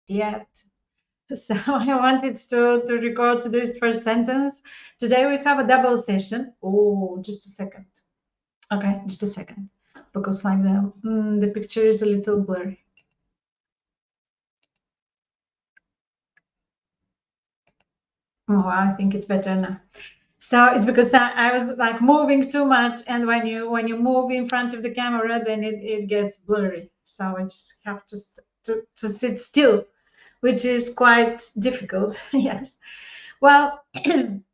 yet. So I wanted to record this first sentence. Today we have a double session. Oh, just a second. Okay, just a second, because like the picture is a little blurry. Oh, I think it's better now. So it's because I was like moving too much, and when you move in front of the camera, then it gets blurry. So I just have to sit still, which is quite difficult. Yes. Well,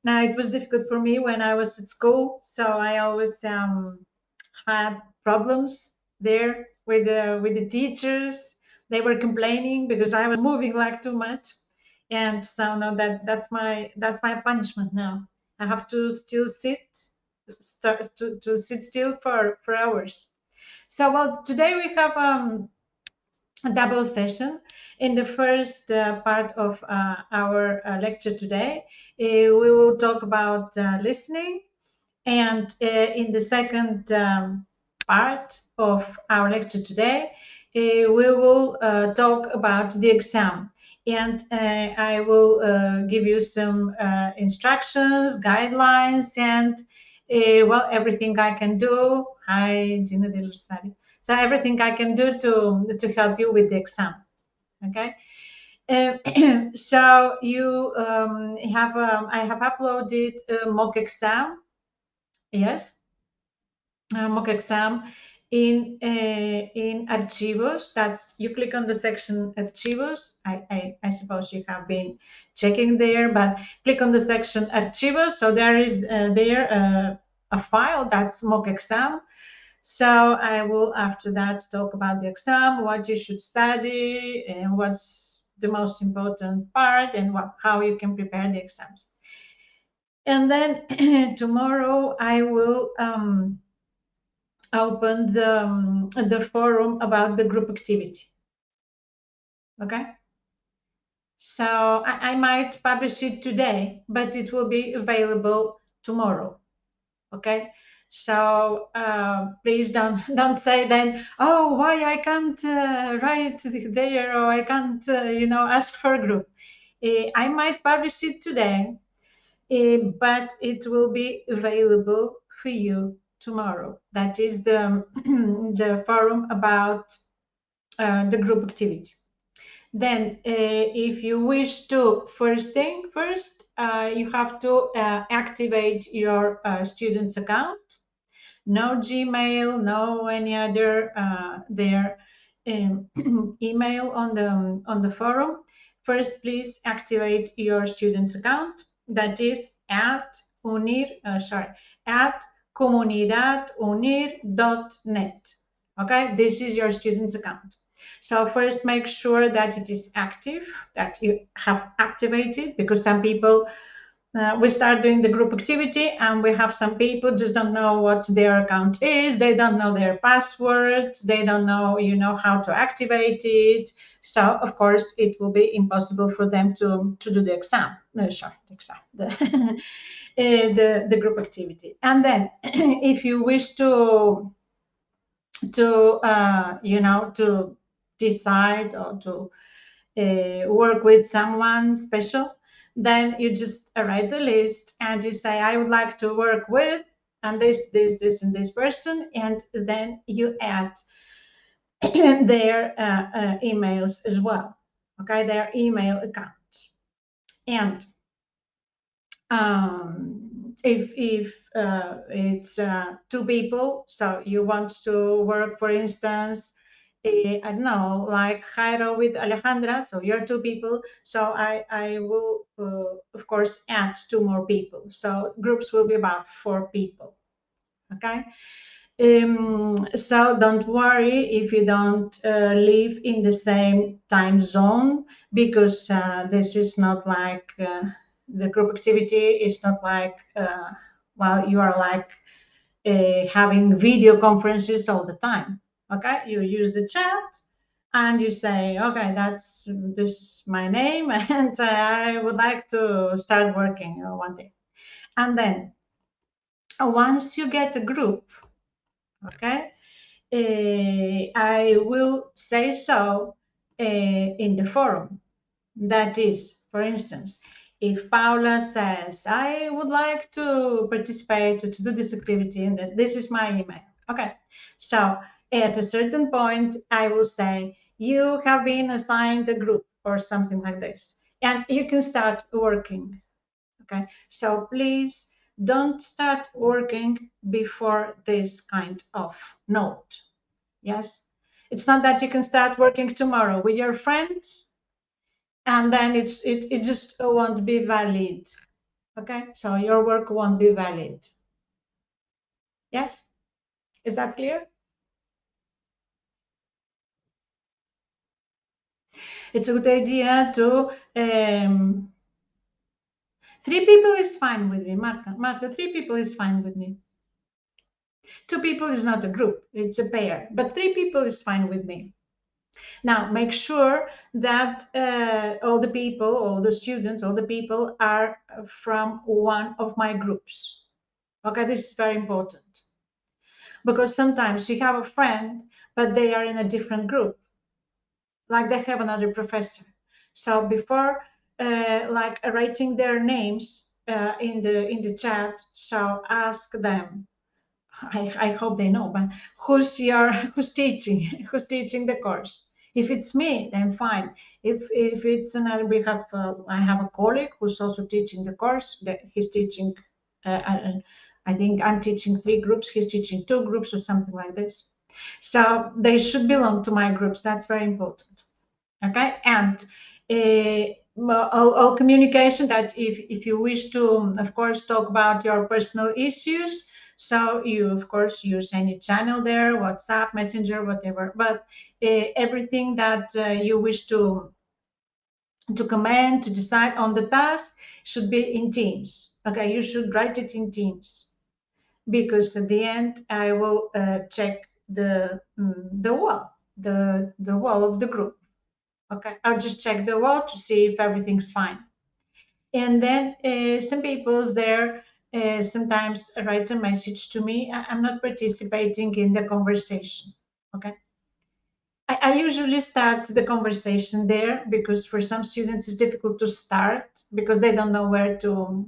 now it was difficult for me when I was at school, so I always had problems there with the teachers. They were complaining because I was moving like too much, and so now that's my punishment now. I have to still start to sit still for hours. So well, today we have a double session. In the first part of our lecture today, we will talk about listening, and in the second part of our lecture today, we will talk about the exam. And I will give you some instructions, guidelines, and well, everything I can do. Hi, Gina del Rosario. So everything I can do to help you with the exam. Okay. So you have I have uploaded a mock exam. Yes, mock exam in Archivos. That's, you click on the section Archivos. I suppose you have been checking there, but click on the section Archivos. So there is there a file that's mock exam. So I will after that talk about the exam, what you should study, and what's the most important part, and how you can prepare the exams. And then tomorrow I will open the forum about the group activity. Okay. So I might publish it today, but it will be available tomorrow. Okay. So please don't say then, oh, why I can't write there, or I can't ask for a group. I might publish it today, but it will be available for you tomorrow. That is the the forum about the group activity. Then, if you wish to, first thing first, you have to activate your student's account. No Gmail, no any other their email on the forum. First, please activate your student's account. That is at at comunidadunir.net. Okay, this is your student's account. So first, make sure that it is active, that you have activated, because some people we start doing the group activity and we have some people just don't know what their account is, they don't know their password, they don't know how to activate it. So of course it will be impossible for them to do the exam, the group activity. And then if you wish to decide or to work with someone special, then you just write the list and you say, I would like to work with and this and this person, and then you add their emails as well. Okay, their email accounts. And if it's two people, so you want to work, for instance, I don't know, like Jairo with Alejandra, so you're two people, so I will of course add two more people, so groups will be about 4 people. Okay. So don't worry if you don't live in the same time zone, because this is not like the group activity is not like well, you are like having video conferences all the time. Okay, you use the chat and you say, okay, that's this my name and I would like to start working one day. And then once you get a group, okay, I will say so in the forum. That is, for instance, if Paula says, I would like to participate to do this activity, and that this is my email. Okay. So at a certain point, I will say, you have been assigned a group or something like this, and you can start working. Okay. So please don't start working before this kind of note. Yes. It's not that you can start working tomorrow with your friends and then it just won't be valid. Okay, so your work won't be valid. Yes, is that clear? It's a good idea to three people is fine with me, Marta, 3 people is fine with me. 2 people is not a group, it's a pair, but 3 people is fine with me. Now make sure that all the people, all the students, all the people are from one of my groups. Okay, this is very important. Because sometimes you have a friend, but they are in a different group, like they have another professor. So before, like writing their names in the chat, so ask them. I hope they know, but who's teaching who's teaching the course? If it's me, then fine. If it's another, I have a colleague who's also teaching the course. That he's teaching. I think I'm teaching 3 groups. He's teaching 2 groups or something like this. So they should belong to my groups. That's very important. Okay, and all communication that if you wish to, of course, talk about your personal issues, so you of course use any channel there, WhatsApp, Messenger, whatever, but everything that you wish to comment, to decide on the task should be in Teams. Okay, you should write it in Teams, because at the end I will check the wall, the wall of the group. Okay, I'll just check the wall to see if everything's fine. And then some people's there sometimes write a message to me. I'm not participating in the conversation. Okay. I usually start the conversation there because for some students it's difficult to start because they don't know where to.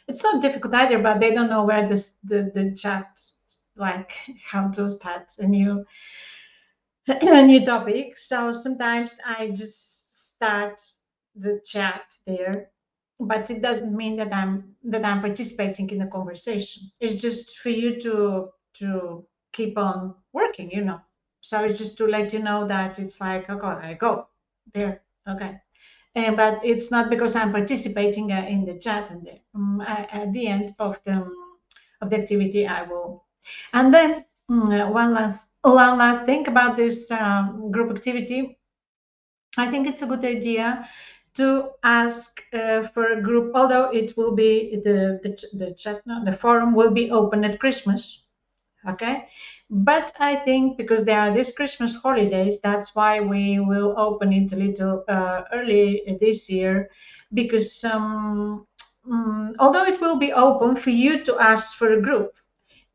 It's not difficult either, but they don't know where the chat, like how to start a new topic. So sometimes I just start the chat there, but it doesn't mean that I'm participating in the conversation. It's just for you to keep on working, you know. So it's just to let you know that it's like, okay, I go there, okay. And but it's not because I'm participating in the chat and there. At the end of the activity, I will. And then one last thing about this group activity. I think it's a good idea to ask for a group, although it will be the chat, no, the forum will be open at Christmas. Okay, but I think because there are these Christmas holidays, that's why we will open it a little early this year, because although it will be open for you to ask for a group,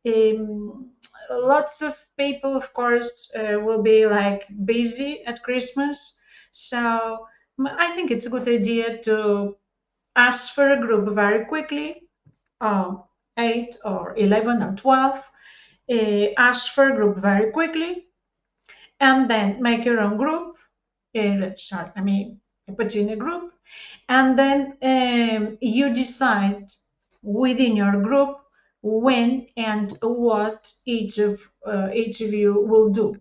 um, lots of people, of course, will be like busy at Christmas. So I think it's a good idea to ask for a group very quickly, 8 or 11 or 12. Ask for a group very quickly, and then make your own group. Sorry, I mean, put you in a group, and then you decide within your group when and what each of you will do,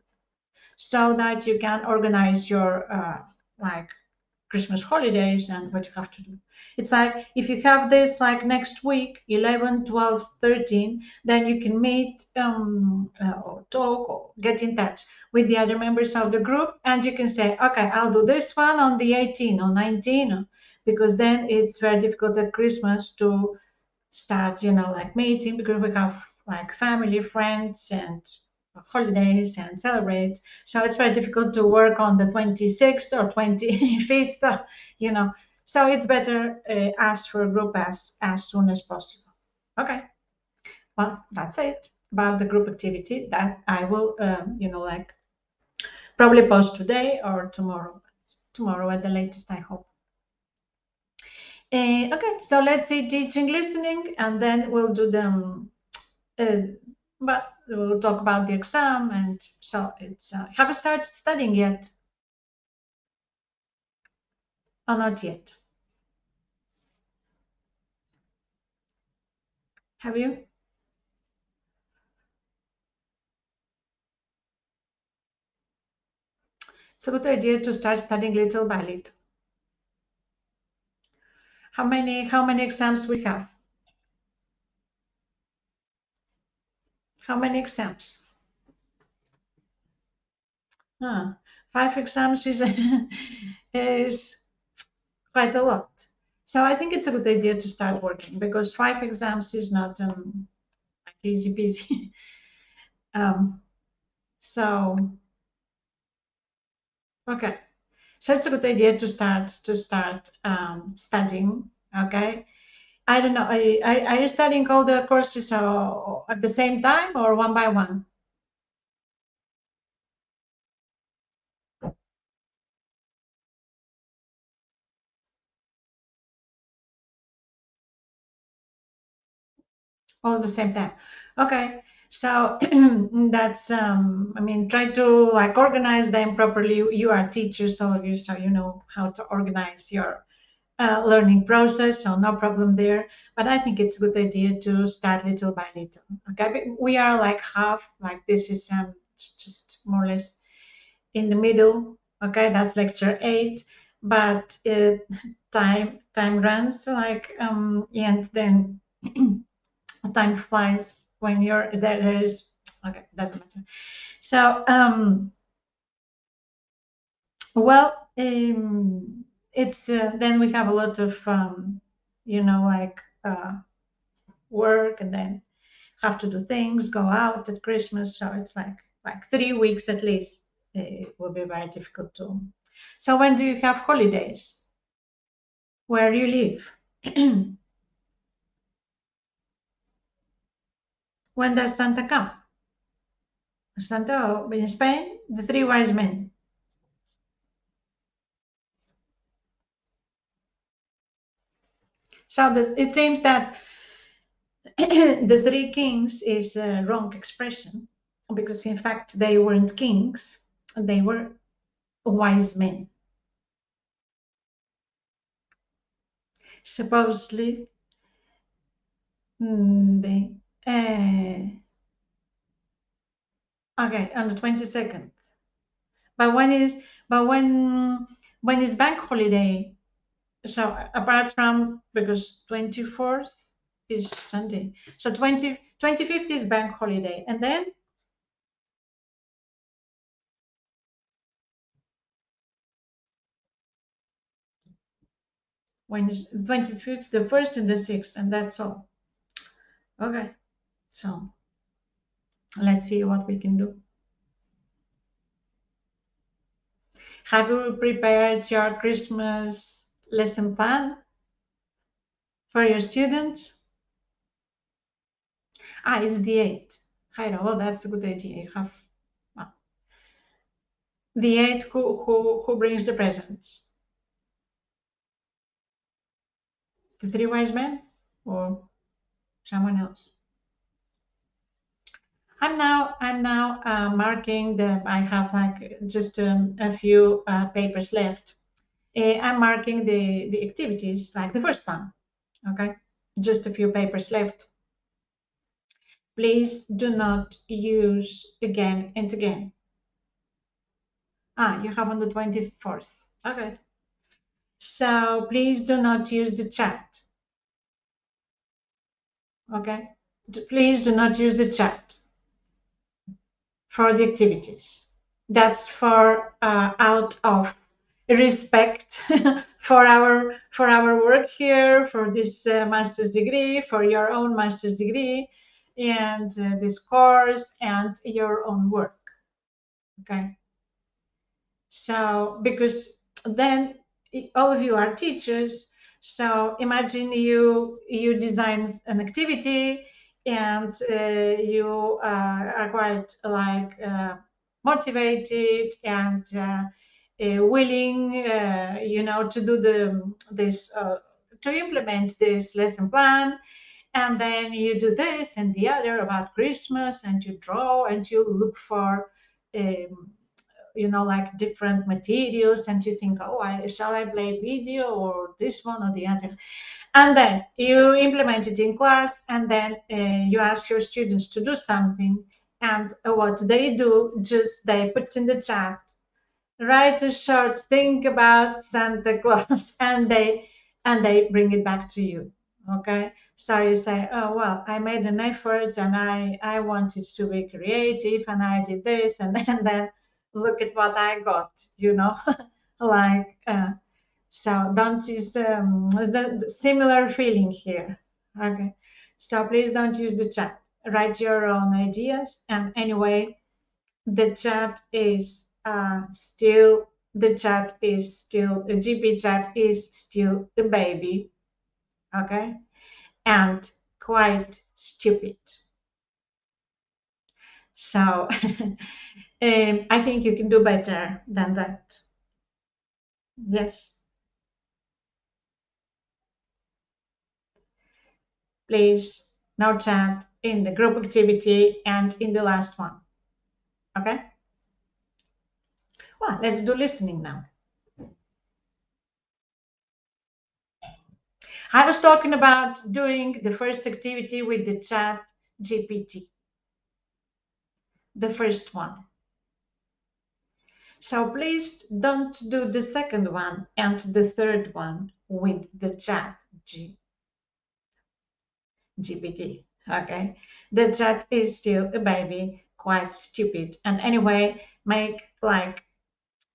so that you can organize your like Christmas holidays and what you have to do. It's like if you have this like next week, 11, 12, 13, then you can meet or talk or get in touch with the other members of the group, and you can say, okay, I'll do this one on the 18 or 19, because then it's very difficult at Christmas to start, you know, like meeting, because we have like family, friends, and holidays and celebrate. So it's very difficult to work on the 26th or 25th, you know. So it's better ask for a group as soon as possible. Okay. Well, that's it about the group activity that I will, you know, like probably post today or tomorrow. Tomorrow at the latest, I hope. Okay, so let's see teaching, listening, and then we'll do them. Uh, but we'll talk about the exam, and so it's. Have you started studying yet? Or not yet? Have you? It's a good idea to start studying little by little. How many exams we have? How many exams? Ah, 5 exams is is quite a lot. So I think it's a good idea to start working because 5 exams is not like easy peasy. um, so okay, so it's a good idea to start studying. Okay, I don't know. Are you studying all the courses at the same time or one by one? All at the same time. Okay. So that's I mean try to like organize them properly. You are teachers, all of you, so you know how to organize your learning process, so no problem there. But I think it's a good idea to start little by little. Okay, but we are like half, like this is just more or less in the middle. Okay, that's lecture 8, but time runs like and then time flies when you're there. There is okay, doesn't matter. So well, it's then we have a lot of like work, and then have to do things, go out at Christmas. So it's like 3 weeks at least. It will be very difficult to. So when do you have holidays? Where you live? When does Santa come? Santa in Spain, the three wise men. So it seems that the three kings is a wrong expression because in fact they weren't kings, they were wise men. Supposedly, they okay on the 22nd. But when is bank holiday? So apart from because 24th is Sunday, so 25th is bank holiday, and then when is 25th, the first and the sixth, and that's all. Okay, so let's see what we can do. Have you prepared your Christmas lesson plan for your students? Ah, it's the 8th. Jairo, well, that's a good idea. You have well, the 8th, who brings the presents? The three wise men or someone else? I'm now marking the. I have like just a few papers left. I'm marking the activities, like the first one. Okay, just a few papers left. Please do not use again and again. Ah, you have on the 24th. Okay. So please do not use the chat. Okay. Please do not use the chat for the activities. That's for out of respect for our work here, for this master's degree, for your own master's degree, and this course and your own work. Okay. So, because then all of you are teachers, so imagine you design an activity and you are quite like motivated and willing, to do this to implement this lesson plan, and then you do this and the other about Christmas, and you draw and you look for like different materials, and you think, oh, shall I play video or this one or the other, and then you implement it in class, and then you ask your students to do something, and what they do, just they put in the chat, write a short thing about Santa Claus, and they bring it back to you. Okay, so you say, oh well, I made an effort, and I wanted to be creative, and I did this, and then look at what I got, like so don't use the similar feeling here. Okay, so please don't use the chat, write your own ideas. And anyway, the chat is still the chat is still the GP chat is still a baby, okay, and quite stupid. So I think you can do better than that. Yes, please, no chat in the group activity and in the last one. Okay, well, let's do listening now. I was talking about doing the first activity with the chat GPT, the first one. So please don't do the second one and the third one with the chat GPT. Okay, the chat is still a baby, quite stupid. And anyway, make like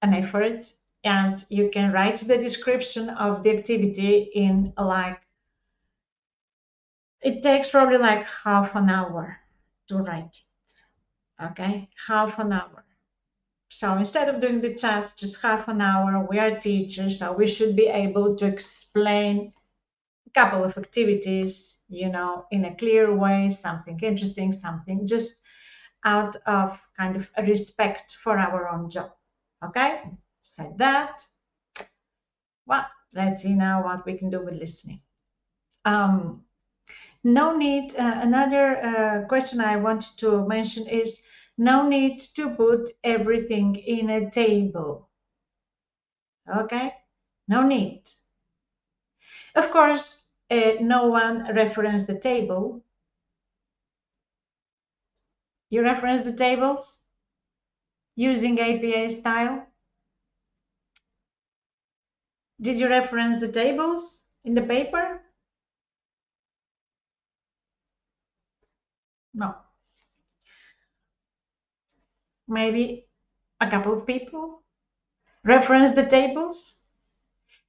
an effort, and you can write the description of the activity in like, it takes probably like half an hour to write it. Okay, half an hour. So instead of doing the chat, just half an hour. We are teachers, so we should be able to explain a couple of activities, in a clear way, something interesting, something just out of kind of a respect for our own job. Okay, said that. Well, let's see now what we can do with listening. No need, another question I wanted to mention is no need to put everything in a table. Okay, no need. Of course, no one referenced the table. You reference the tables using APA style. Did you reference the tables in the paper? No. Maybe a couple of people reference the tables.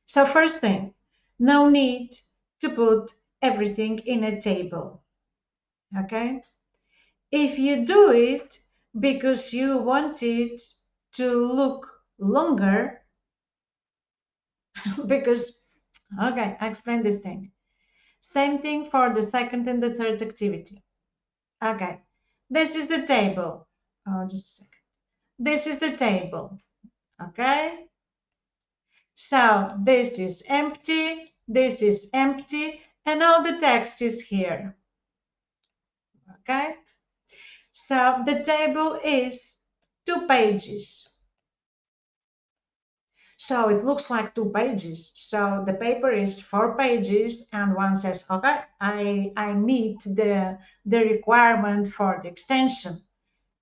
So first thing, no need to put everything in a table. Okay? If you do it because you want it to look longer, because, okay, I explain this thing. Same thing for the second and the third activity. Okay, this is the table. Oh, just a second. This is the table. Okay, so this is empty, and all the text is here. Okay, so the table is 2 pages. So it looks like 2 pages. So the paper is 4 pages, and one says, okay, I meet the requirement for the extension.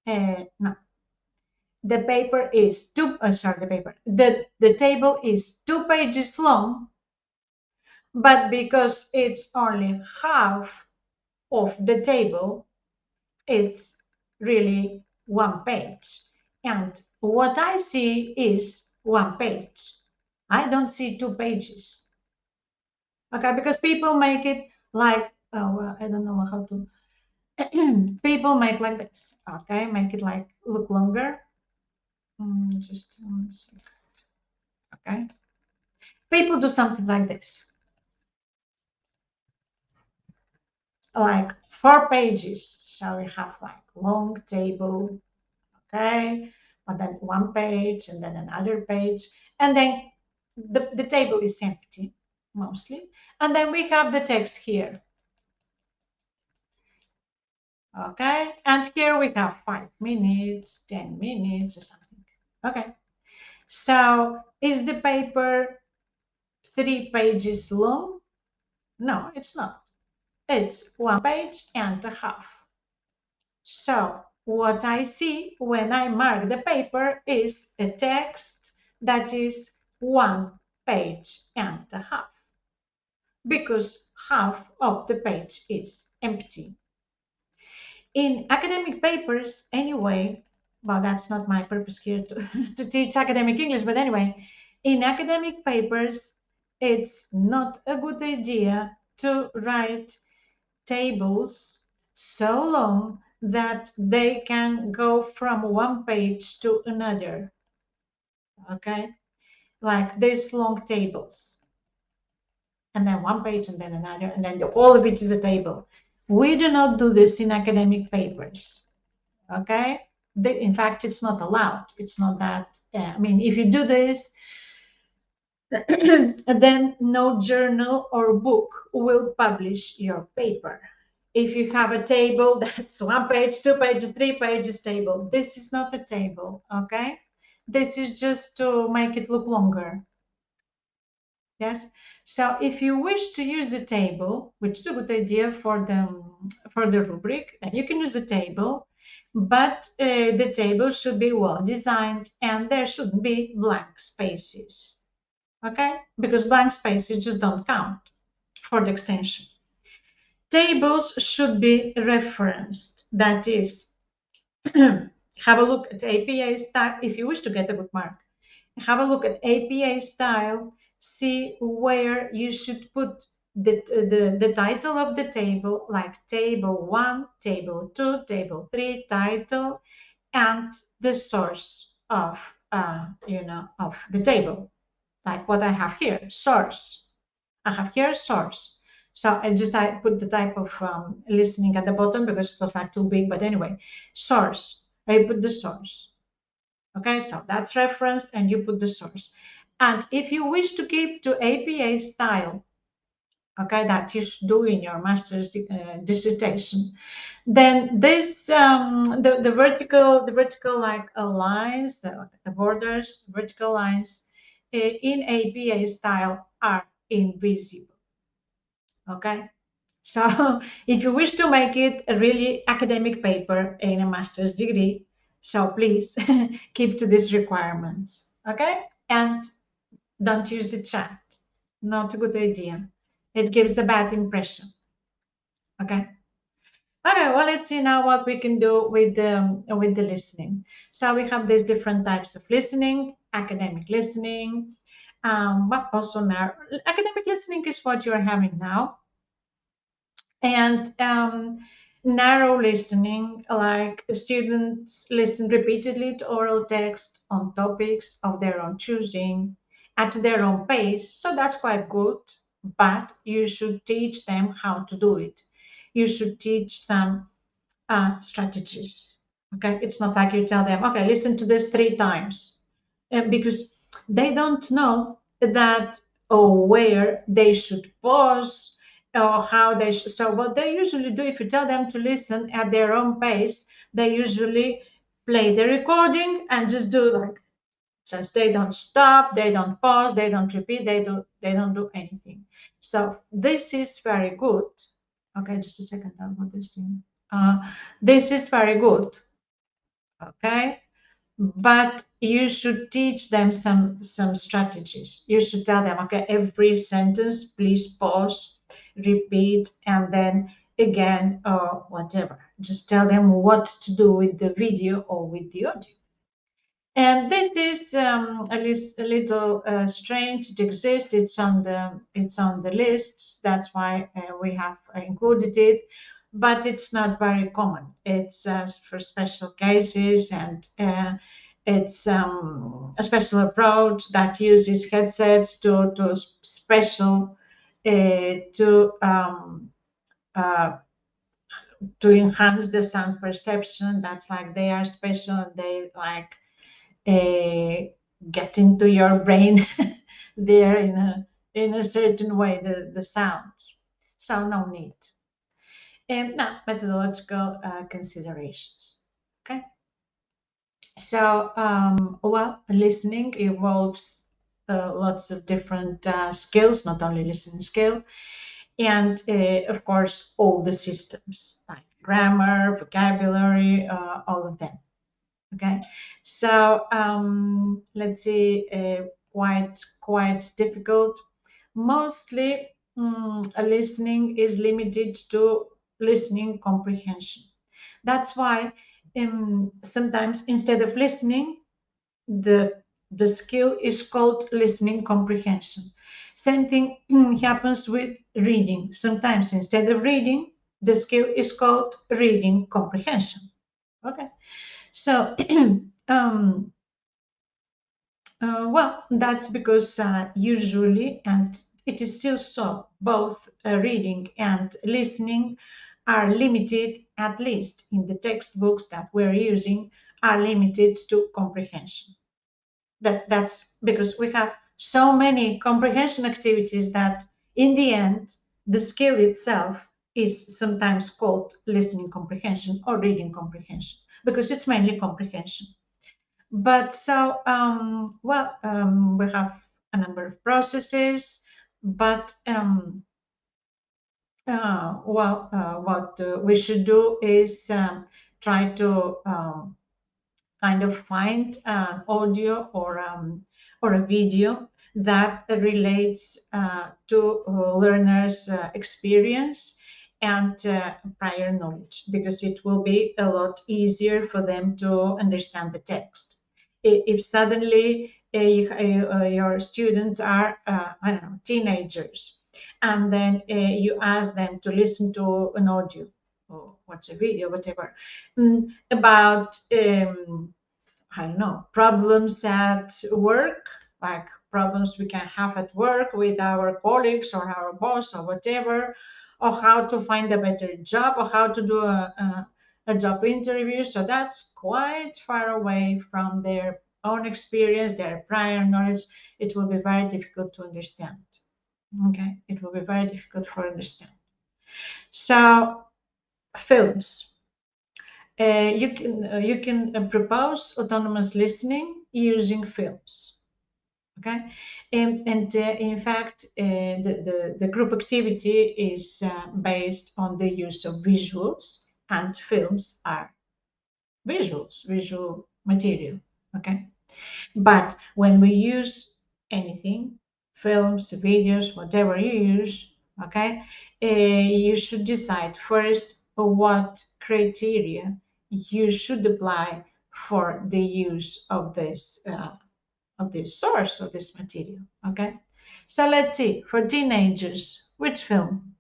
No, the paper is the table is 2 pages long, but because it's only half of the table, it's really 1 page. And what I see is 1 page. I don't see 2 pages. Okay, because people make it like, well, I don't know how to. People make like this. Okay, make it like look longer. Just 1 second. Okay, people do something like this, like 4 pages. So we have like long table. Okay, but then 1 page and then another page, and then the table is empty. mostly. And then we have the text here. Okay, and here we have 5 minutes, 10 minutes or something. Okay, so is the paper 3 pages long? No, it's not. It's 1 page and a half. So what I see when I mark the paper is a text that is 1 page and a half, because half of the page is empty. In academic papers, anyway, well, that's not my purpose here to, to teach academic English, but anyway, in academic papers, it's not a good idea to write tables so long that they can go from one page to another. Okay, like these long tables, and then one page and then another, and then all of it is a table. We do not do this in academic papers. Okay, in fact, it's not allowed. It's not that, I mean, if you do this, then no journal or book will publish your paper. If you have a table that's 1 page, 2 pages, 3 pages table, this is not a table. Okay, this is just to make it look longer. Yes, so if you wish to use a table, which is a good idea for the rubric, then you can use a table, but the table should be well designed and there shouldn't be blank spaces. Okay, because blank spaces just don't count for the extension. Tables should be referenced, that is, have a look at APA style. If you wish to get a good mark, have a look at APA style, see where you should put the title of the table, like table 1, table 2, table 3, title, and the source of of the table, like what I have here, source. I have here source. So I put the type of listening at the bottom because it was like too big, but anyway, source. I put the source. Okay, so that's referenced and you put the source. And if you wish to keep to APA style, okay, that you should do in your master's dissertation, then this the vertical like lines, the borders, vertical lines in APA style are invisible. Okay, so if you wish to make it a really academic paper in a master's degree, so please keep to these requirements. Okay, and don't use the chat. Not a good idea. It gives a bad impression. Okay. Okay, well, let's see now what we can do with the listening. So we have these different types of listening: academic listening, but also now academic listening is what you're having now, and narrow listening, like students listen repeatedly to oral text on topics of their own choosing at their own pace. So that's quite good, but you should teach them how to do it. You should teach some strategies. Okay, it's not like you tell them, okay, listen to this 3 times, because they don't know that or where they should pause or how they should. So what they usually do, if you tell them to listen at their own pace, they usually play the recording and just do like, just they don't stop, they don't pause, they don't repeat, they don't do anything. So this is very good. Okay, just a second, I'll put this in. This is very good. Okay, but you should teach them some strategies. You should tell them, okay, every sentence please pause, repeat, and then again, or whatever. Just tell them what to do with the video or with the audio. And this is a little strange. It exists. It's on the lists. That's why we have included it, but it's not very common. It's for special cases, and it's a special approach that uses headsets to special uh, to enhance the sound perception. That's like they are special, and they like get into your brain there in a certain way the sounds. So no need. Now, methodological considerations. Okay. So, well, listening involves lots of different skills, not only listening skill, and of course, all the systems like grammar, vocabulary, all of them. Okay, so let's see, quite difficult. Mostly, listening is limited to listening comprehension. That's why sometimes instead of listening, the the skill is called listening comprehension. Same thing happens with reading. Sometimes instead of reading, the skill is called reading comprehension. Okay, so um, well, that's because usually, and it is still so, both reading and listening are limited, at least in the textbooks that we're using, are limited to comprehension. That's because we have so many comprehension activities that in the end, the skill itself is sometimes called listening comprehension or reading comprehension because it's mainly comprehension. But so, well, we have a number of processes, but what we should do is try to kind of find an audio or a video that relates to learners' experience and prior knowledge, because it will be a lot easier for them to understand the text. If suddenly your students are, I don't know, teenagers, and then you ask them to listen to an audio or watch a video, whatever, about I don't know, problems at work, like problems we can have at work with our colleagues or our boss or whatever, or how to find a better job or how to do a job interview. So that's quite far away from their own experience, their prior knowledge. It will be very difficult to understand. Okay, it will be very difficult for understand. So films. You can propose autonomous listening using films. Okay, and in fact, the group activity is based on the use of visuals, and films are visual material. Okay, but when we use anything, films, videos, whatever you use, okay, you should decide first what criteria you should apply for the use of this source of this material. Okay, so let's see, for teenagers, which film?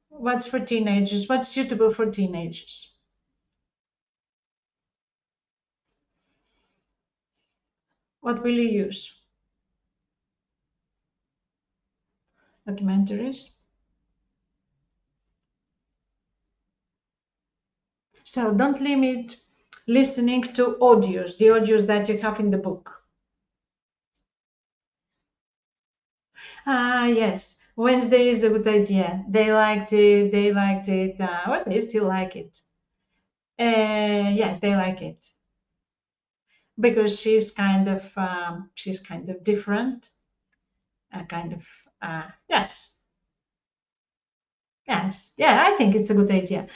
What's for teenagers? What's suitable for teenagers? What will you use? Documentaries. So don't limit listening to audios, the audios that you have in the book. Ah, yes. Wednesday is a good idea. They liked it. They liked it. Well, they still like it. Yes, they like it because she's kind of different. Kind of yes, yes, yeah. I think it's a good idea.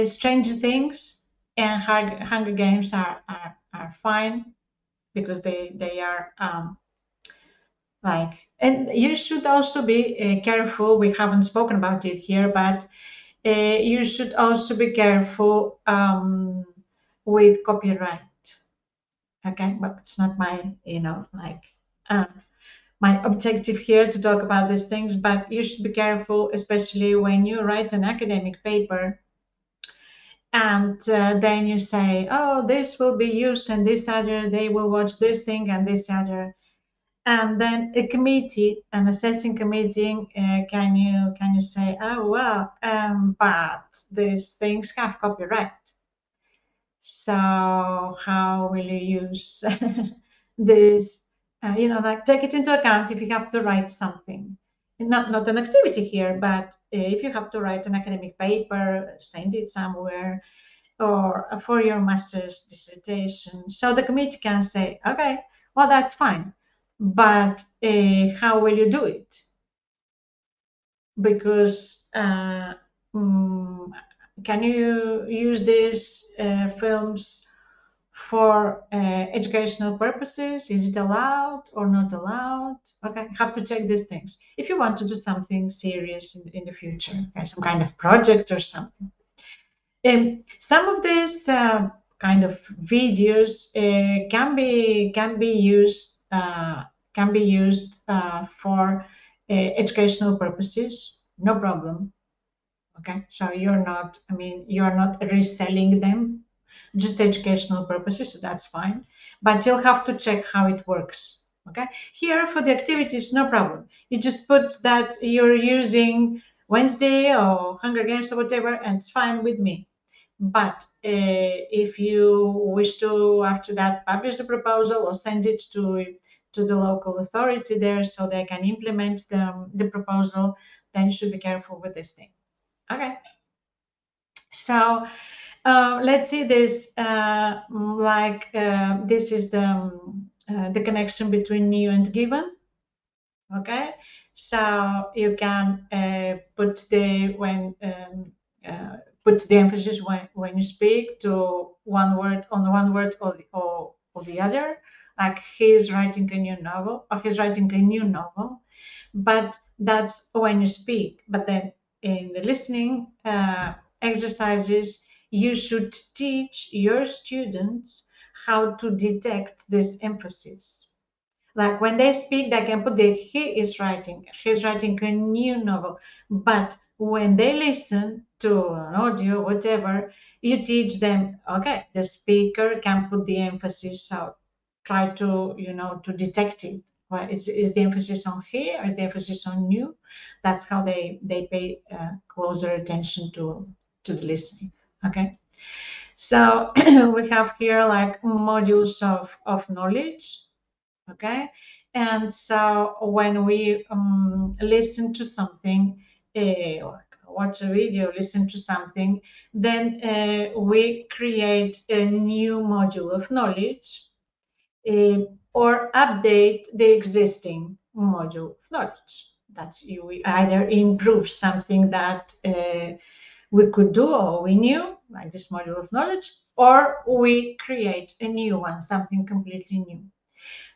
Stranger Things and Hunger Games are fine because they are like, and you should also be careful. We haven't spoken about it here, but you should also be careful with copyright. Okay, but it's not my, like uh, my objective here to talk about these things. But you should be careful, especially when you write an academic paper and then you say, "Oh, this will be used, and this other they will watch this thing and this other." And then a committee, an assessing committee, can you say, oh well, but these things have copyright, so how will you use this, like take it into account if you have to write something. Not an activity here, but if you have to write an academic paper, send it somewhere, or for your master's dissertation. So the committee can say, okay, well, that's fine, but how will you do it? Because can you use these films for educational purposes? Is it allowed or not allowed? Okay, have to check these things if you want to do something serious in the future, okay, some kind of project or something. Some of these kind of videos can be used for educational purposes, no problem. Okay, so you're not reselling them, just educational purposes, so that's fine. But you'll have to check how it works. Okay, here for the activities, no problem. You just put that you're using Wednesday or Hunger Games or whatever, and it's fine with me. But if you wish to, after that, publish the proposal or send it to the local authority there so they can implement the proposal, then you should be careful with this thing. Okay. So let's see this. This is the connection between new and given. Okay, so you can put the emphasis when you speak to one word on one word or the other. Like he's writing a new novel, or he's writing a new novel, but that's when you speak. But then in the listening exercises, you should teach your students how to detect this emphasis. Like when they speak, they can put he's writing a new novel. But when they listen to an audio, whatever, you teach them, okay, the speaker can put the emphasis. So try to detect it. Well, is the emphasis on he, or is the emphasis on new? That's how they pay closer attention to the listening. Okay. So we have here like modules of knowledge. Okay, and so when we listen to something, or watch a video, listen to something, then we create a new module of knowledge, or update the existing module of knowledge. That's we either improve something that we could do or we knew, like this module of knowledge, or we create a new one, something completely new.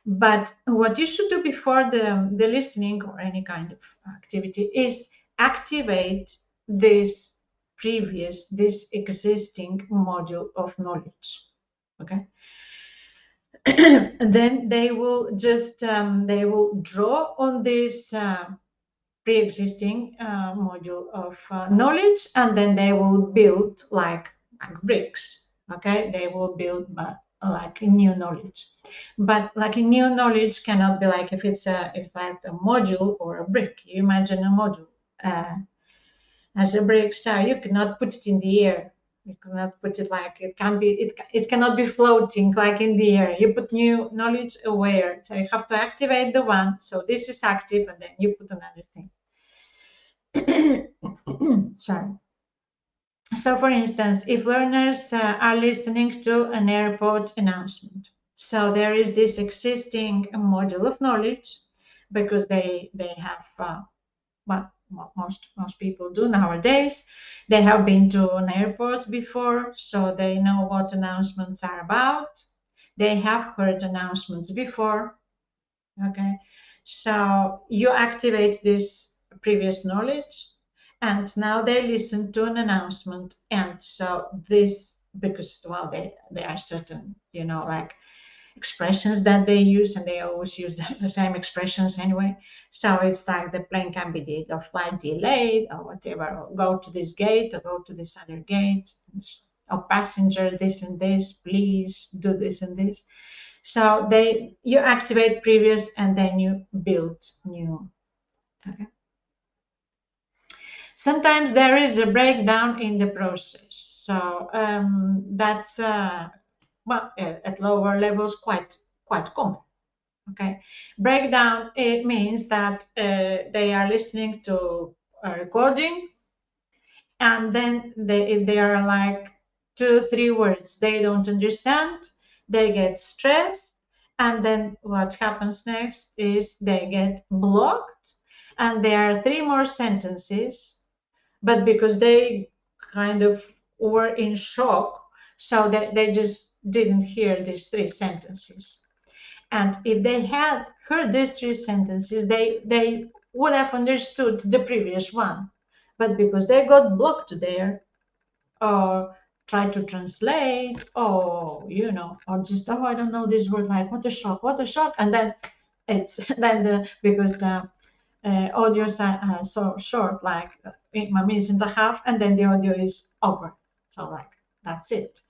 But what you should do before the listening or any kind of activity is activate this existing module of knowledge. Okay. And then they will draw on this pre-existing module of knowledge, and then they will build like bricks. Okay, they will build like new knowledge. But like a new knowledge cannot be like if that's a module or a brick. You imagine a module as a brick, so you cannot put it in the air. You cannot put it like it cannot be floating like in the air. You put new knowledge aware, so you have to activate the one. So this is active, and then you put another thing. Sorry. So for instance, if learners are listening to an airport announcement, so there is this existing module of knowledge, because they have what most people do nowadays. They have been to an airport before, so they know what announcements are about. They have heard announcements before. Okay, so you activate this previous knowledge, and now they listen to an announcement, and so this, because well there are certain like expressions that they use, and they always use the same expressions anyway. So it's like the plane can be delayed, or flight delayed, or whatever, or go to this gate or go to this other gate, or passenger this and this, please do this and this. So you activate previous, and then you build new. Okay. Sometimes there is a breakdown in the process, so that's at lower levels quite common. Okay, breakdown, it means that they are listening to a recording, and then if they are like 2 3 words they don't understand, they get stressed, and then what happens next is they get blocked, and there are 3 more sentences, but because they kind of were in shock, so they just didn't hear these 3 sentences. And if they had heard these 3 sentences, they would have understood the previous one. But because they got blocked there, or try to translate, or or just, oh, I don't know this word, like, what a shock, and then it's then because audios are so short, like a minute and a half, and then the audio is over. So like that's it.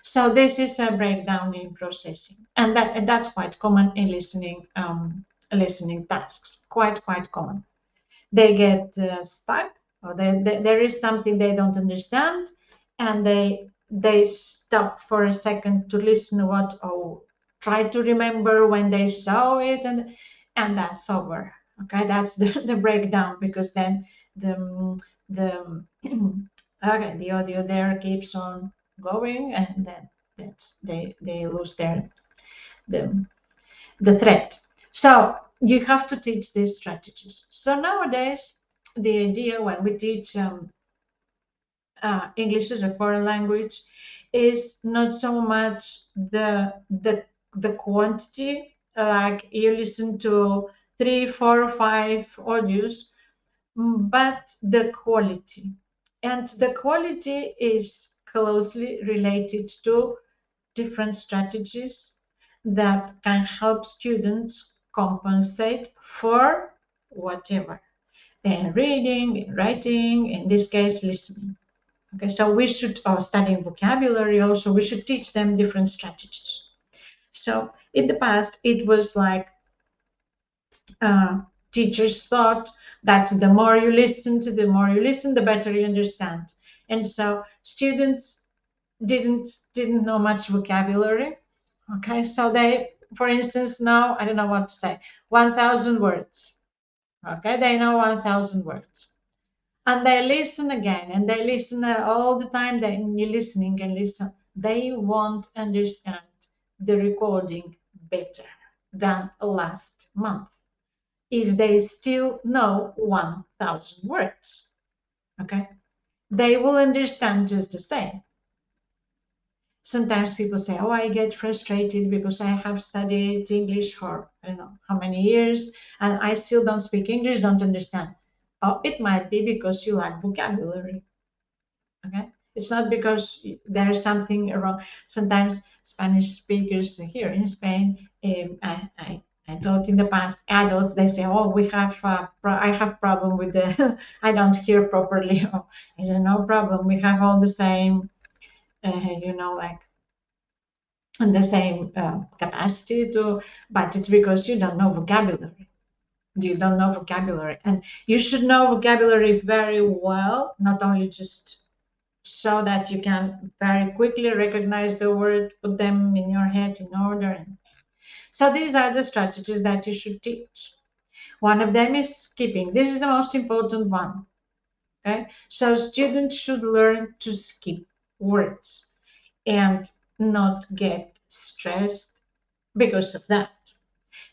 So this is a breakdown in processing, and that's quite common in listening tasks. Quite common. They get stuck, or there is something they don't understand, and they stop for a second to listen what, or try to remember when they saw it, and that's over. Okay, that's the breakdown, because then the okay, the audio there keeps on going, and then they lose the the thread. So you have to teach these strategies. So nowadays, the idea when we teach English as a foreign language is not so much the quantity, like you listen to 3 4 5 audios, but the quality. And the quality is closely related to different strategies that can help students compensate for whatever, reading, writing, in this case, listening. Okay, so we should, or studying vocabulary also, we should teach them different strategies. So in the past, it was like uh, teachers thought that the more you listen, the better you understand. And so students didn't know much vocabulary. Okay, so they, for instance, know, I don't know what to say, 1,000 words. Okay, they know 1,000 words. And they listen again, and they listen all the time. You're listening and listen. They won't understand the recording better than last month if they still know 1,000 words. Okay, they will understand just the same. Sometimes people say, oh, I get frustrated because I have studied English for I don't know how many years, and I still don't speak English, don't understand. Oh, it might be because you lack vocabulary. Okay, it's not because there is something wrong. Sometimes Spanish speakers here in Spain, I taught in the past adults, they say, oh, I have problem with the I don't hear properly. Oh, I said, no problem, we have all the same like and the same capacity to, but it's because you don't know vocabulary. You don't know vocabulary, and you should know vocabulary very well, not only just so that you can very quickly recognize the word, put them in your head in order. So these are the strategies that you should teach. One of them is skipping. This is the most important one. Okay, so students should learn to skip words and not get stressed because of that.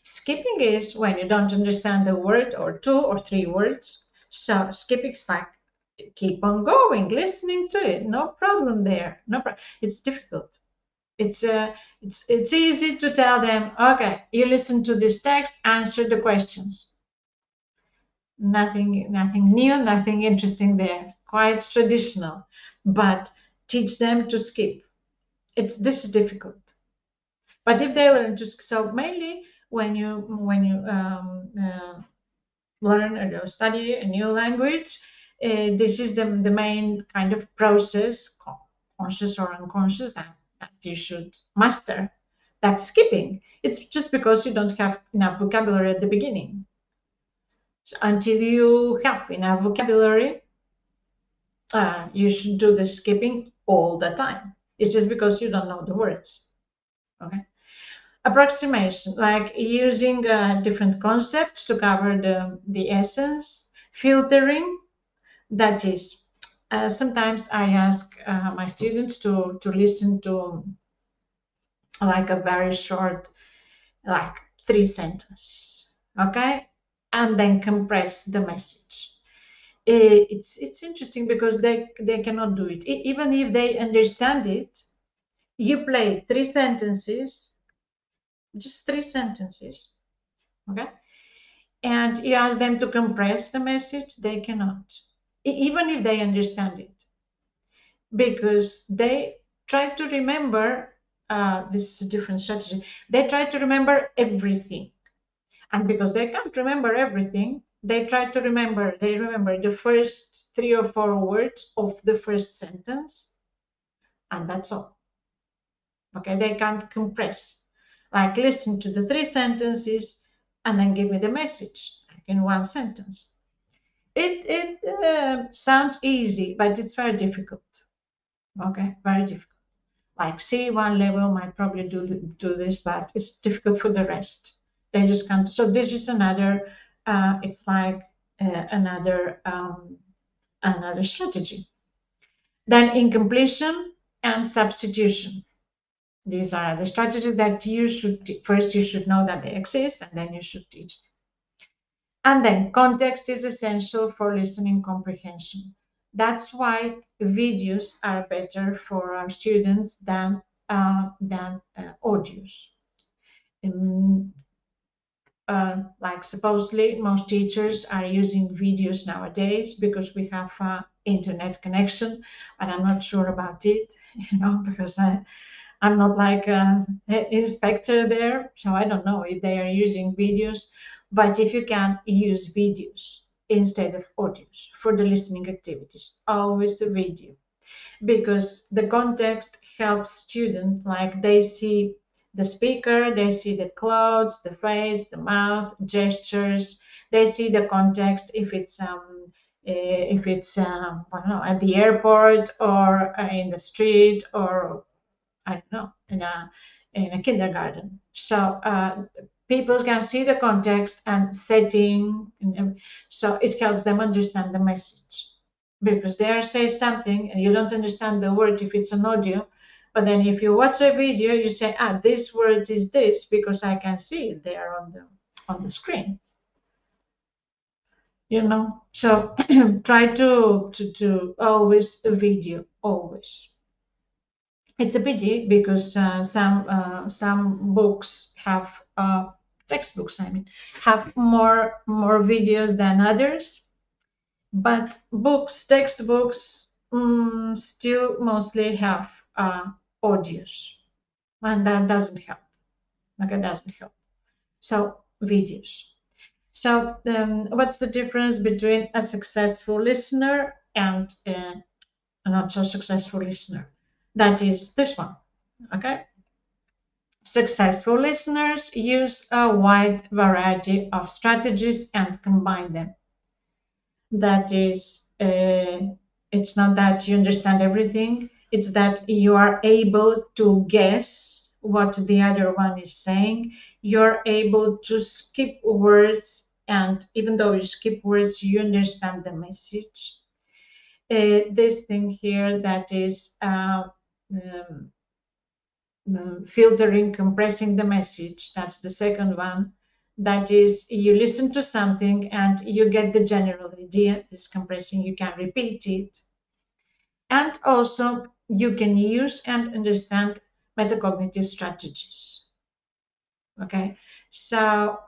Skipping is when you don't understand a word or 2 or 3 words. So skipping is like keep on going, listening to it. No problem there. No problem. It's difficult. It's easy to tell them, okay, you listen to this text, answer the questions. Nothing new, nothing interesting there. Quite traditional, but teach them to skip. This is difficult. But if they learn to, so mainly when you learn or study a new language, this is the main kind of process, conscious or unconscious, that you should master. That's skipping. It's just because you don't have enough vocabulary at the beginning. So until you have enough vocabulary, you should do the skipping all the time. It's just because you don't know the words. Okay. Approximation, like using different concepts to cover the essence. Filtering, that is, sometimes I ask my students to listen to like a very short, like 3 sentences, okay, and then compress the message. It's interesting because they cannot do it. Even if they understand it, you play 3 sentences, just 3 sentences, okay, and you ask them to compress the message, they cannot, even if they understand it, because they try to remember. This is a different strategy. They try to remember everything, and because they can't remember everything, they remember the first 3 or 4 words of the first sentence, and that's all. Okay, they can't compress, like listen to the 3 sentences and then give me the message like in 1 sentence. It sounds easy, but it's very difficult. Okay, very difficult. Like C1 level might probably do this, but it's difficult for the rest. They just can't. So this is another. It's like another strategy. Then incompletion and substitution. These are the strategies that you should first you should know that they exist, and then you should teach them. And then context is essential for listening comprehension. That's why videos are better for our students than audios. Um, like supposedly most teachers are using videos nowadays because we have internet connection, but I'm not sure about it, because I'm not like an inspector there, so I don't know if they are using videos. But if you can use videos instead of audios for the listening activities, always the video, because the context helps students, like they see the speaker, they see the clothes, the face, the mouth, gestures, they see the context, if it's I don't know, at the airport or in the street, or I don't know, in a kindergarten. So people can see the context and setting, so it helps them understand the message. Because they are saying something and you don't understand the word if it's an audio, but then if you watch a video, you say, this word is this because I can see it there on the screen. So try to always video, always. It's a pity because some books have textbooks. I mean, have more videos than others, but textbooks, still mostly have audios, and that doesn't help. Like it doesn't help. So videos. So what's the difference between a successful listener and a not so successful listener? That is this one. Okay. Successful listeners use a wide variety of strategies and combine them. That is, it's not that you understand everything, it's that you are able to guess what the other one is saying. You're able to skip words, and even though you skip words, you understand the message. This thing here, that is um, filtering, compressing the message. That's the second one. That is, you listen to something and you get the general idea. This compressing, you can repeat it. And also, you can use and understand metacognitive strategies. Okay, so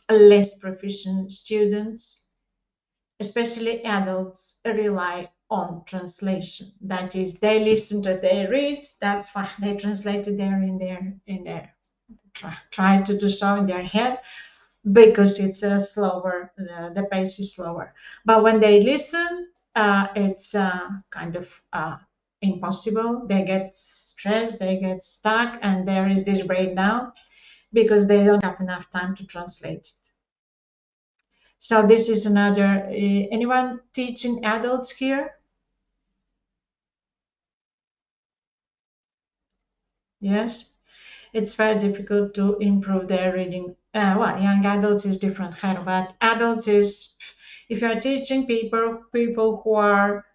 less proficient students, especially adults, rely on translation. That is, they listen to, they read, that's fine. They translate it there in their try to do so in their head, because it's slower. The pace is slower. But when they listen, it's kind of impossible. They get stressed, they get stuck, and there is this breakdown because they don't have enough time to translate it. So this is another. Anyone teaching adults here? Yes. it's very difficult to improve their reading. Well, young adults is different, but adults is, if you're teaching people who are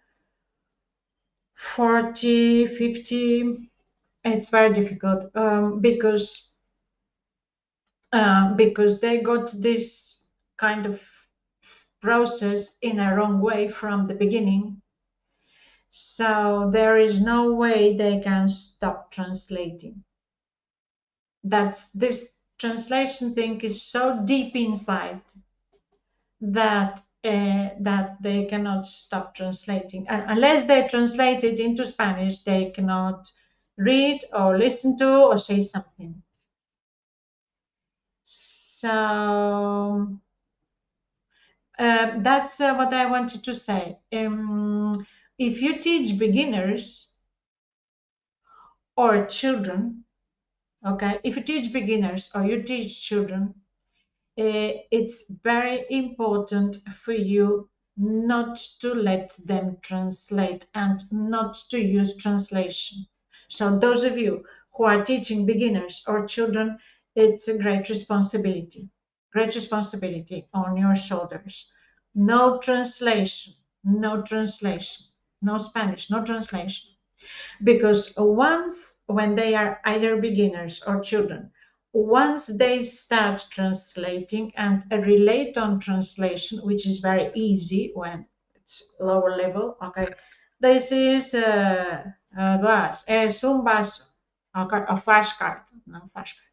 40, 50, it's very difficult, because they got this kind of process in a wrong way from the beginning. So there is no way they can stop translating. That's this translation thing is so deep inside that they cannot stop translating. And unless they translate it into Spanish, they cannot read or listen to or say something. So that's what I wanted to say. If you teach beginners or children, okay, if you teach beginners or you teach children, it's very important for you not to let them translate and not to use translation. So those of you who are teaching beginners or children, it's a great responsibility on your shoulders. No translation, no translation, no Spanish, no translation. Because once, when they are either beginners or children, once they start translating and relate on translation, which is very easy when it's lower level, okay, this is a glass, es un vaso, okay, a flashcard, no flashcard.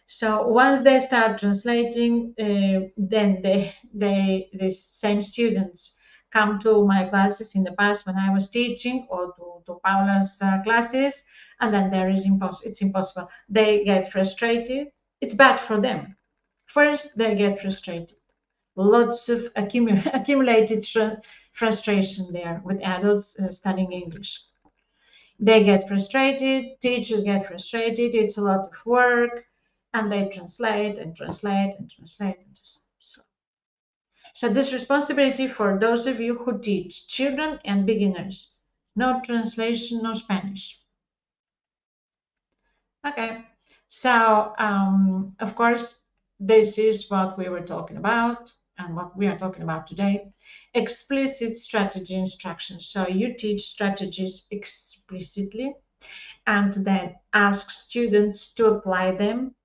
So once they start translating, then the same students come to my classes in the past when I was teaching, or to Paula's classes, and then it's impossible. They get frustrated. It's bad for them. First, they get frustrated. Lots of accumulated frustration there with adults studying English. They get frustrated, teachers get frustrated, it's a lot of work, and they translate and translate and translate. So this responsibility for those of you who teach children and beginners. No translation, no Spanish. Okay, so of course, this is what we were talking about and what we are talking about today. Explicit strategy instructions. So you teach strategies explicitly and then ask students to apply them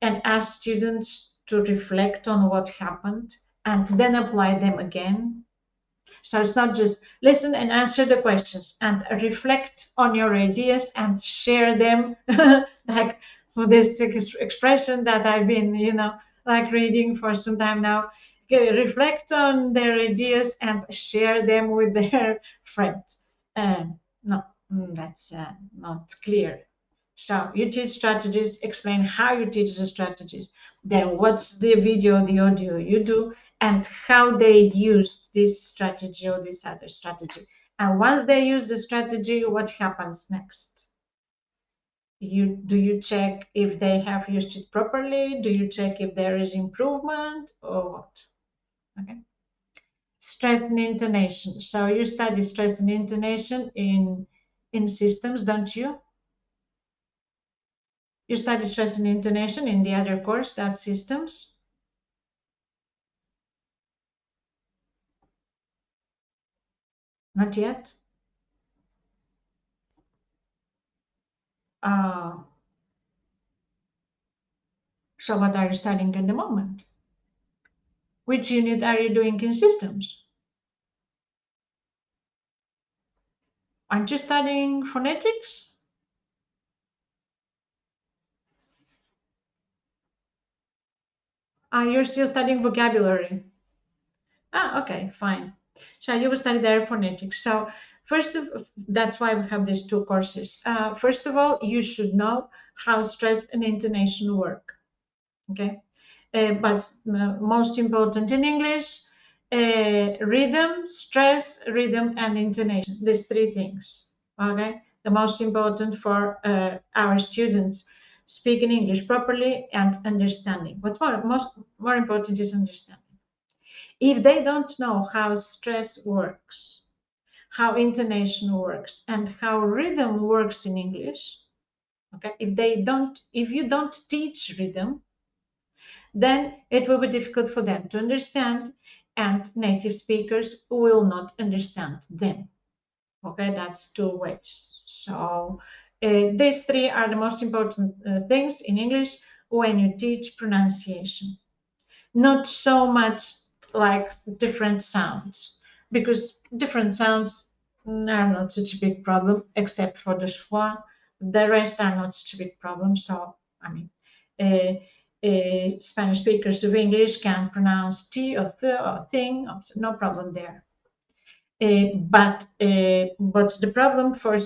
and ask students to reflect on what happened and then apply them again. So it's not just listen and answer the questions and reflect on your ideas and share them, like this expression that I've been, like reading for some time now. Reflect on their ideas and share them with their friends. No, that's not clear. So you teach strategies, explain how you teach the strategies. Then what's the video, the audio you do, and how they use this strategy or this other strategy. And once they use the strategy, what happens next? Do you check if they have used it properly? Do you check if there is improvement or what? Okay. Stress and intonation. So you study stress and intonation in systems, don't you? You study stress and intonation in the other course, that's systems. Not yet. So what are you studying at the moment? Which unit are you doing in systems? Aren't you studying phonetics? You're still studying vocabulary. Okay, fine. So you will study there phonetics. So that's why we have these two courses. First of all, you should know how stress and intonation work. Okay, but most important in English, rhythm, stress, rhythm, and intonation. These three things. Okay, the most important for our students speaking English properly and understanding. What's more important is understanding. If they don't know how stress works, how intonation works, and how rhythm works in English, Okay, if you don't teach rhythm, then it will be difficult for them to understand, and native speakers will not understand them. Okay, that's two ways. So these three are the most important things in English when you teach pronunciation. Not so much like different sounds, because different sounds are not such a big problem, except for the schwa. The rest are not such a big problem. So, I mean, Spanish speakers of English can pronounce T or th or thing, so no problem there. But the problem for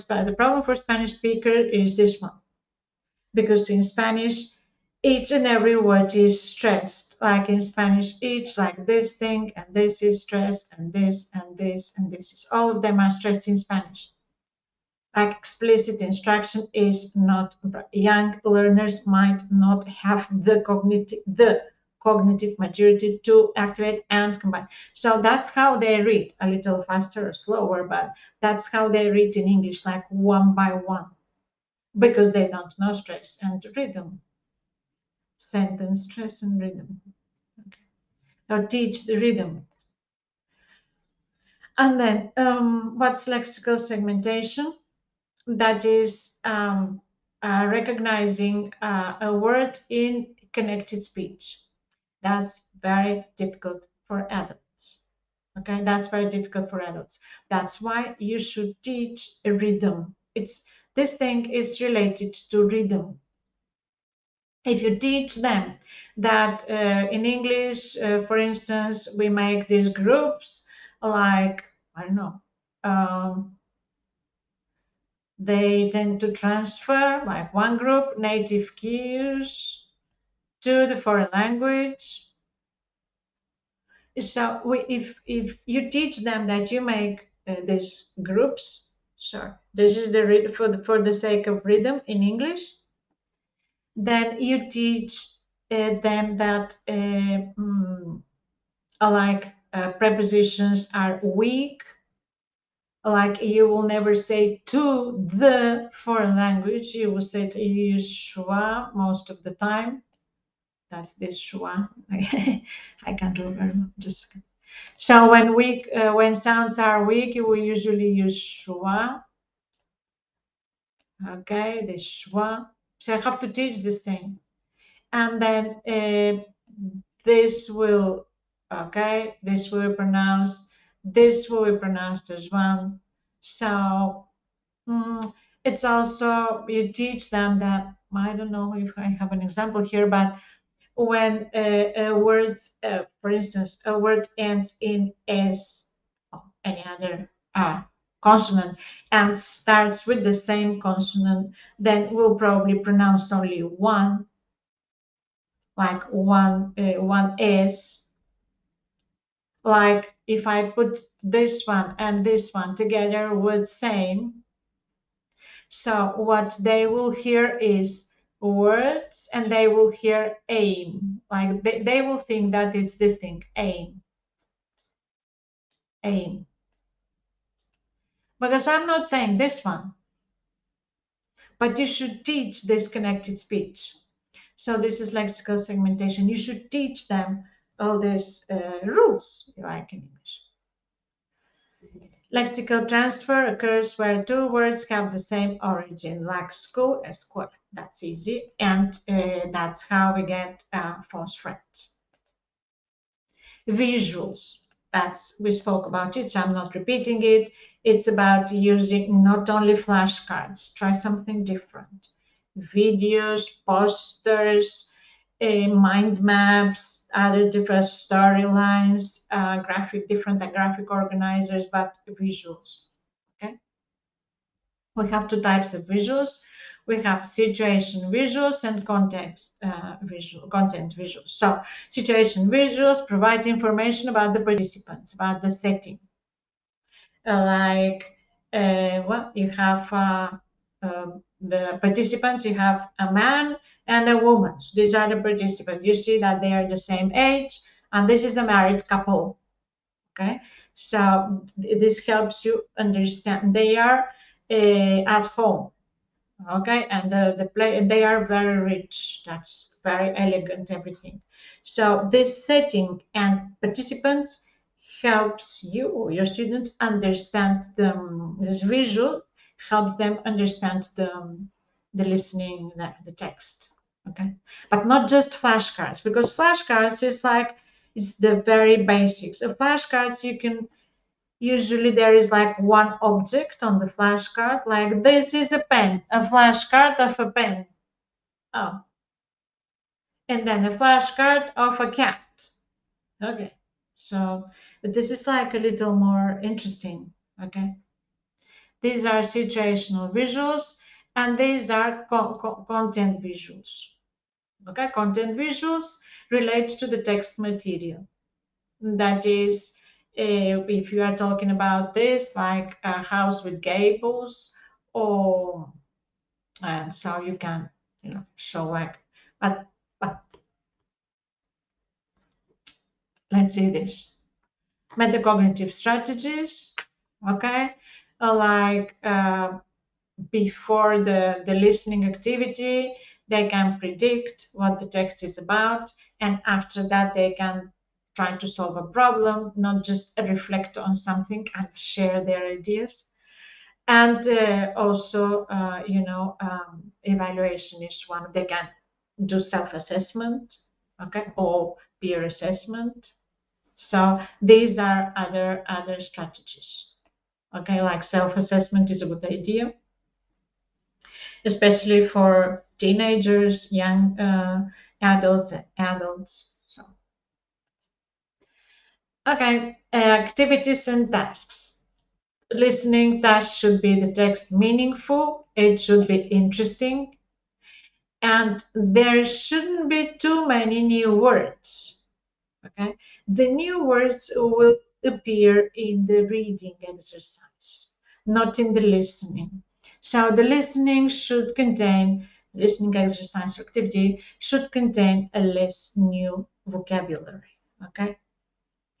Spanish speaker is this one, because in Spanish, each and every word is stressed. Like in Spanish, each like this thing, and this is stressed, and this, and this, and this is all of them are stressed in Spanish. Like explicit instruction is not. Young learners might not have the cognitive maturity to activate and combine. So that's how they read, a little faster or slower, but that's how they read in English, like one by one, because they don't know stress and rhythm, sentence stress and rhythm. Okay. Or teach the rhythm. And then what's lexical segmentation? That is recognizing a word in connected speech. That's very difficult for adults. Okay, that's very difficult for adults. That's why you should teach a rhythm. This thing is related to rhythm. If you teach them that in English, for instance, we make these groups like, I don't know, they tend to transfer like one group native cues to the foreign language. So if you teach them that you make these groups, sure, this is for the sake of rhythm in English, then you teach them that like prepositions are weak, like you will never say to the foreign language, you will say to use schwa most of the time. That's this schwa. I can't remember. Just so when sounds are weak, you will usually use schwa. Okay, this schwa. So I have to teach this thing, and then this will, okay, this will be pronounced. This will be pronounced as one. So it's also, you teach them that, I don't know if I have an example here, but when words, for instance, a word ends in S or any other consonant and starts with the same consonant, then we'll probably pronounce only one, like one S. Like if I put this one and this one together with same, so what they will hear is words, and they will hear aim. Like they will think that it's this thing, aim, aim. Because I'm not saying this one, but you should teach this connected speech. So this is lexical segmentation. You should teach them all these rules, like in English. Lexical transfer occurs where two words have the same origin, like school and square. That's easy, and that's how we get false friends. Visuals. We spoke about it, so I'm not repeating it. It's about using not only flashcards. Try something different. Videos, posters, mind maps, other different storylines, different graphic organizers, but visuals. Okay. We have two types of visuals. We have situation visuals and content visuals. So situation visuals provide information about the participants, about the setting. You have the participants, you have a man and a woman. So these are the participants. You see that they are the same age, and this is a married couple. Okay, so this helps you understand they are at home. Okay, and the play, they are very rich. That's very elegant, everything. So this setting and participants helps you or your students understand this visual helps them understand the listening, the text. Okay, but not just flashcards, because flashcards is like it's the very basics. Of flashcards, you can usually there is like one object on the flashcard, like this is a pen, a flashcard of a pen. Oh, and then a flashcard of a cat. Okay, so but this is like a little more interesting. Okay, these are situational visuals, and these are content visuals. Okay, content visuals relate to the text material. That is, if you are talking about this, like a house with gables, or and so you can, show like, but let's see this metacognitive strategies. Okay, like before the listening activity, they can predict what the text is about, and after that, they can try to solve a problem, not just reflect on something and share their ideas. And also, evaluation is one. They can do self-assessment, okay, or peer assessment. So these are other strategies. Okay, like self-assessment is a good idea, especially for teenagers, young adults. So, okay, activities and tasks. Listening task should be the text meaningful. It should be interesting, and there shouldn't be too many new words. Okay, the new words will appear in the reading exercise, not in the listening. So the listening exercise or activity should contain a less new vocabulary. Okay,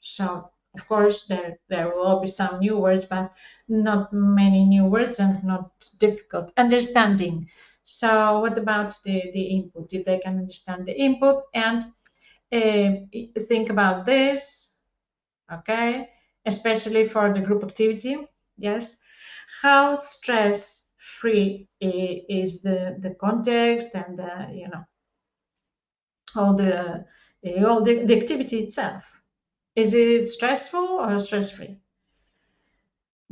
so of course there will be some new words, but not many new words and not difficult understanding. So what about the input? If they can understand the input and think about this, okay, especially for the group activity. Yes, how stress free is the context and all the activity itself. Is it stressful or stress free?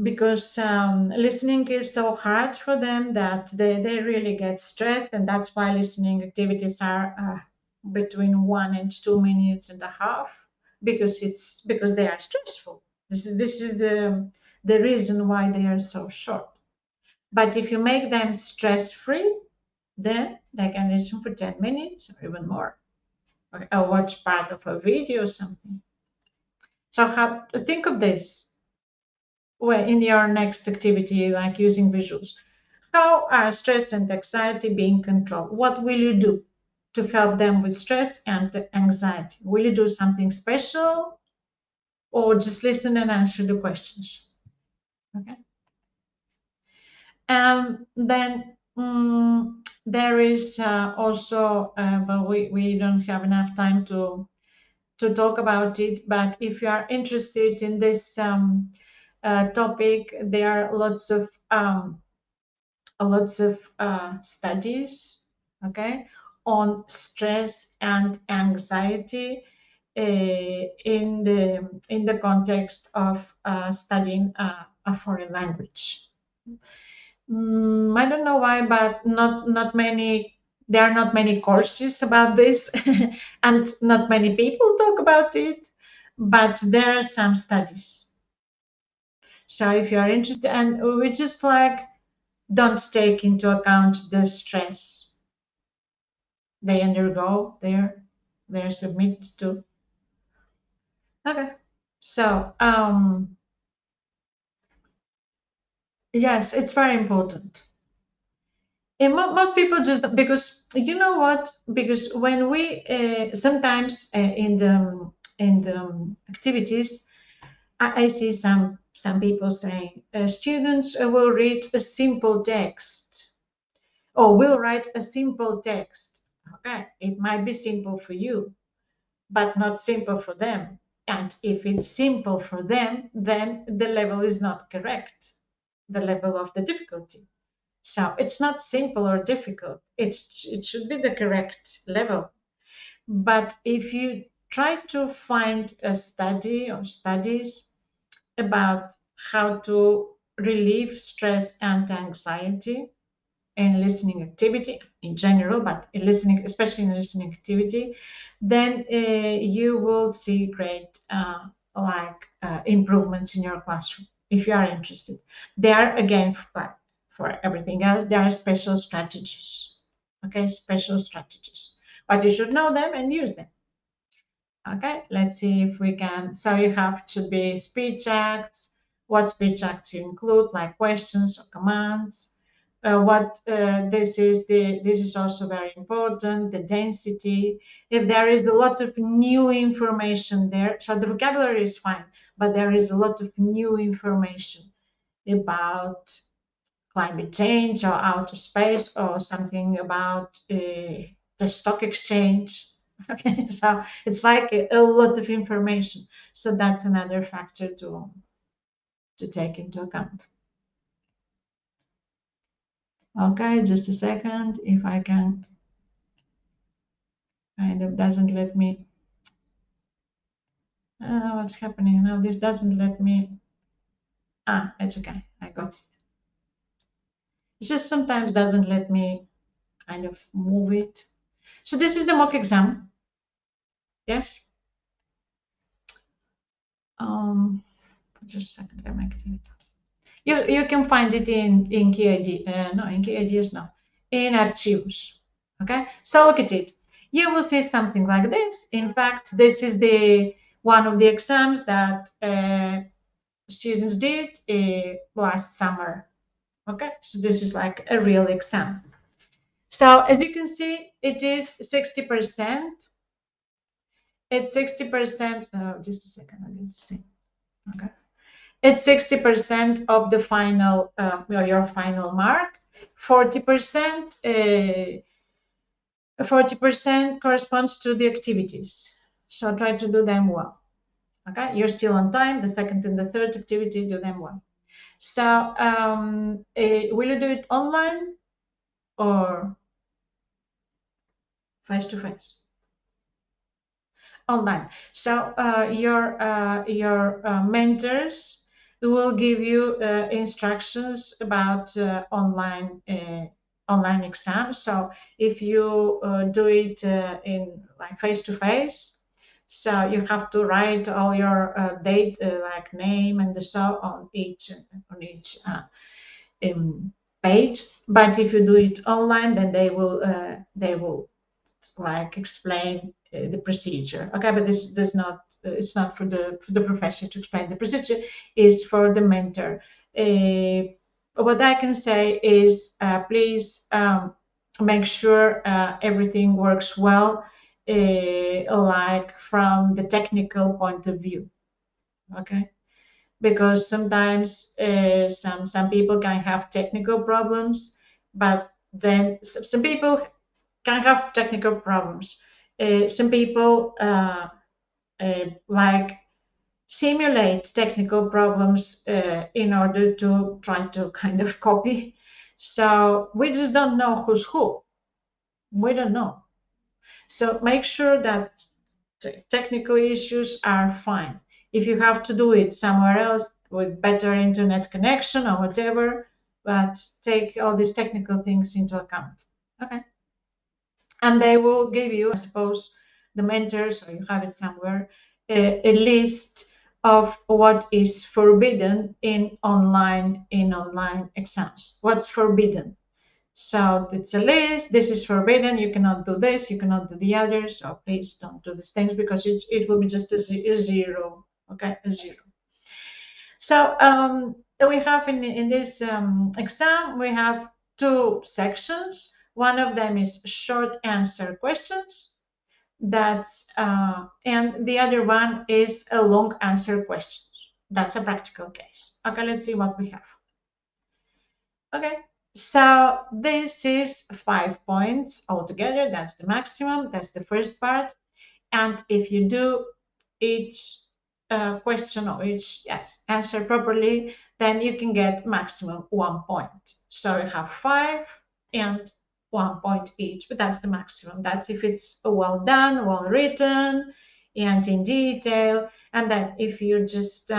Because listening is so hard for them that they really get stressed, and that's why listening activities are between 1 and 2 minutes and a half, because they are stressful. This is the reason why they are so short. But if you make them stress free, then they can listen for 10 minutes or even more, or watch part of a video or something. So have to think of this in your next activity, like using visuals. How are stress and anxiety being controlled? What will you do to help them with stress and anxiety? Will you do something special or just listen and answer the questions? Okay. Then there is also, but we don't have enough time to talk about it. But if you are interested in this topic, there are lots of studies, okay, on stress and anxiety in the context of studying a foreign language. I don't know why, but not many. There are not many courses about this, and not many people talk about it. But there are some studies. So if you are interested, and we just like don't take into account the stress they undergo they're submit to. Okay, so yes, it's very important. And most people just because you know what, because when we sometimes in the activities, I see some people saying students will read a simple text. Or we'll write a simple text. Okay, it might be simple for you, but not simple for them. And if it's simple for them, then the level is not correct, the level of the difficulty. So it's not simple or difficult. It should be the correct level. But if you try to find a study or studies about how to relieve stress and anxiety in listening activity in general, but in listening, especially in listening activity, then you will see great improvements in your classroom if you are interested. There again, for everything else, there are special strategies. Okay, special strategies, but you should know them and use them. Okay, let's see if we can. So you have to be speech acts. What speech acts you include, like questions or commands. This is also very important. The density. If there is a lot of new information there, so the vocabulary is fine, but there is a lot of new information about climate change or outer space or something about the stock exchange. Okay, so it's like a lot of information. So that's another factor to take into account. Okay, just a second. If I can, kind of doesn't let me. What's happening now? This doesn't let me. Ah, it's okay. I got it. It just sometimes doesn't let me kind of move it. So this is the mock exam. Yes. Just a second. I'm acting it. You can find it in key ID. No, in key ideas, no. In archivos. Okay. So look at it. You will see something like this. In fact, this is the one of the exams that students did last summer. Okay. So this is like a real exam. So as you can see, it is 60%. It's 60%. Just a second. I need to see. Okay. It's 60% of the final, your final mark. 40%, 40% corresponds to the activities. So try to do them well. Okay, you're still on time. The second and the third activity, do them well. So will you do it online or face to face? Online. So your mentors will give you instructions about online exams. So if you do it in like face to face, so you have to write all your date, like name and so on each page. But if you do it online, then they will like explain the procedure. Okay, but this does not. It's not for the professor to explain the procedure. Is for the mentor. What I can say is, please make sure everything works well, like from the technical point of view. Okay, because sometimes some people can have technical problems, but then some people can have technical problems. Some people like simulate technical problems in order to try to kind of copy. So we just don't know who's who. We don't know. So make sure that technical issues are fine. If you have to do it somewhere else with better internet connection or whatever, but take all these technical things into account. Okay. And they will give you, I suppose, the mentors, or you have it somewhere, a list of what is forbidden in online exams. What's forbidden? So it's a list. This is forbidden. You cannot do this. You cannot do the other. So please don't do these things because it will be just a zero. Okay, a zero. So we have in this exam, we have two sections. One of them is short answer questions. That's and the other one is a long answer questions. That's a practical case. Okay, let's see what we have. Okay, So this is 5 points altogether. That's the maximum. That's the first part. And if you do each question or each answer properly, then you can get maximum 1 point. So you have 5 and 1 point each, but that's the maximum. That's if it's well done, well written, and in detail. And then if you just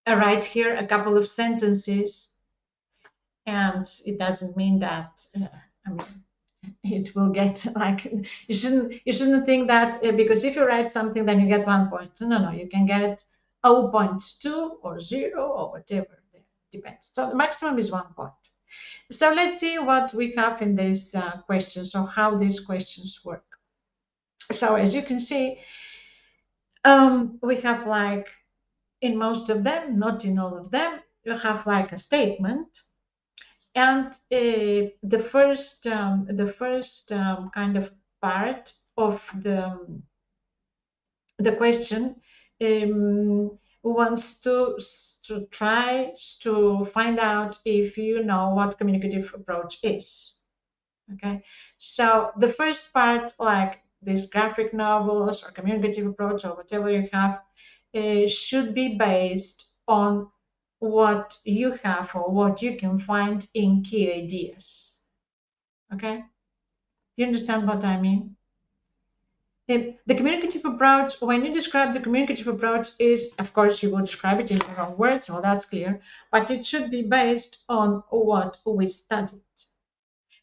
write here a couple of sentences, and it doesn't mean that I mean it will get like you shouldn't think that because if you write something then you get 1 point. No, you can get 0.2 or 0 or whatever. It depends. So the maximum is 1 point. So let's see what we have in this question. So how these questions work. So as you can see, we have like in most of them, not in all of them, you have like a statement. And the first kind of part of the question wants to try to find out if you know what communicative approach is. Okay, so the first part, like these graphic novels or communicative approach or whatever you have, should be based on what you have or what you can find in key ideas. Okay, you understand what I mean? The communicative approach, when you describe the communicative approach, is, of course, you will describe it in your own words, so that's clear, but it should be based on what we studied.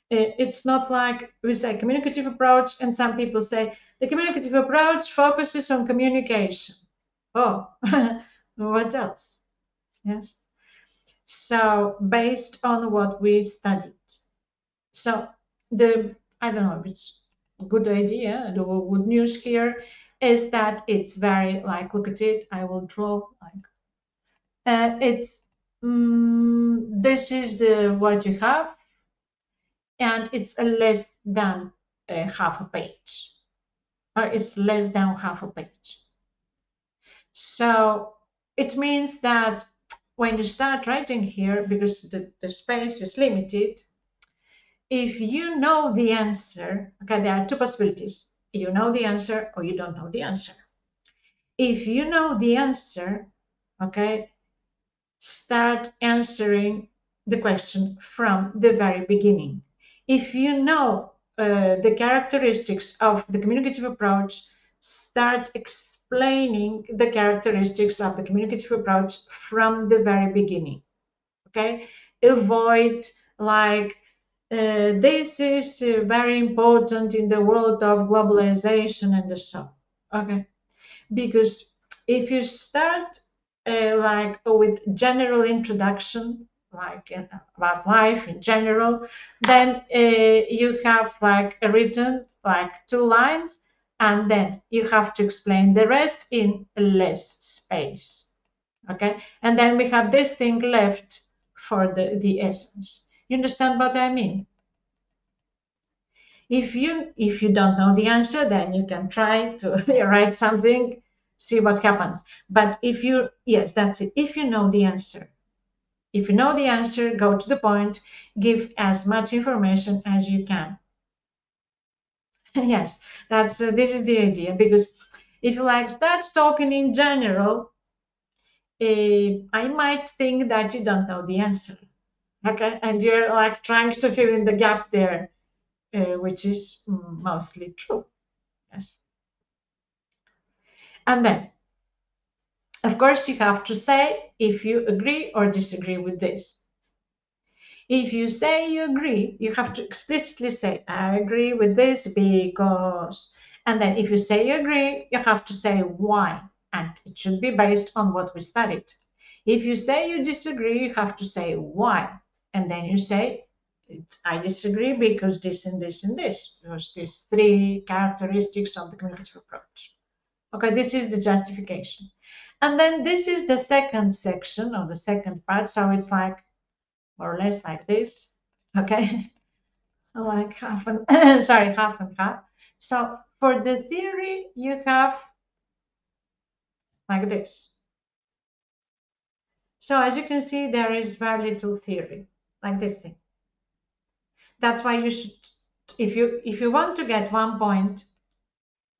It's not like we say communicative approach, and some people say the communicative approach focuses on communication. Oh, what else? Yes. So based on what we studied. So I don't know if it's a good idea. The good news here is that it's very like, look at it. I will draw like it's this is the what you have, and it's a less than half a page, or it's less than half a page. So it means that when you start writing here, because the space is limited, if you know the answer, okay, there are two possibilities. You know the answer or you don't know the answer. If you know the answer, okay, start answering the question from the very beginning. If you know the characteristics of the communicative approach, start explaining the characteristics of the communicative approach from the very beginning. Okay, avoid like this is very important in the world of globalization and so. Okay, because if you start like with general introduction, like about life in general, then you have like a written like 2 lines, and then you have to explain the rest in less space. Okay, and then we have this thing left for the essence. You understand what I mean? If you don't know the answer, then you can try to write something, see what happens. But if you yes, that's it. If you know the answer, go to the point, give as much information as you can. Yes, that's this is the idea, because if you like start talking in general, I might think that you don't know the answer. Okay, and you're like trying to fill in the gap there, which is mostly true. Yes. And then, of course, you have to say if you agree or disagree with this. If you say you agree, you have to explicitly say, I agree with this because. And then if you say you agree, you have to say why. And it should be based on what we studied. If you say you disagree, you have to say why. And then you say, I disagree because this and this and this. Because these 3 characteristics of the communicative approach. Okay, this is the justification. And then this is the second section or the second part. So it's like more or less like this. Okay, like half and half and half. So for the theory, you have like this. So as you can see, there is very little theory. like this thing. That's why you should, if you want to get 1 point,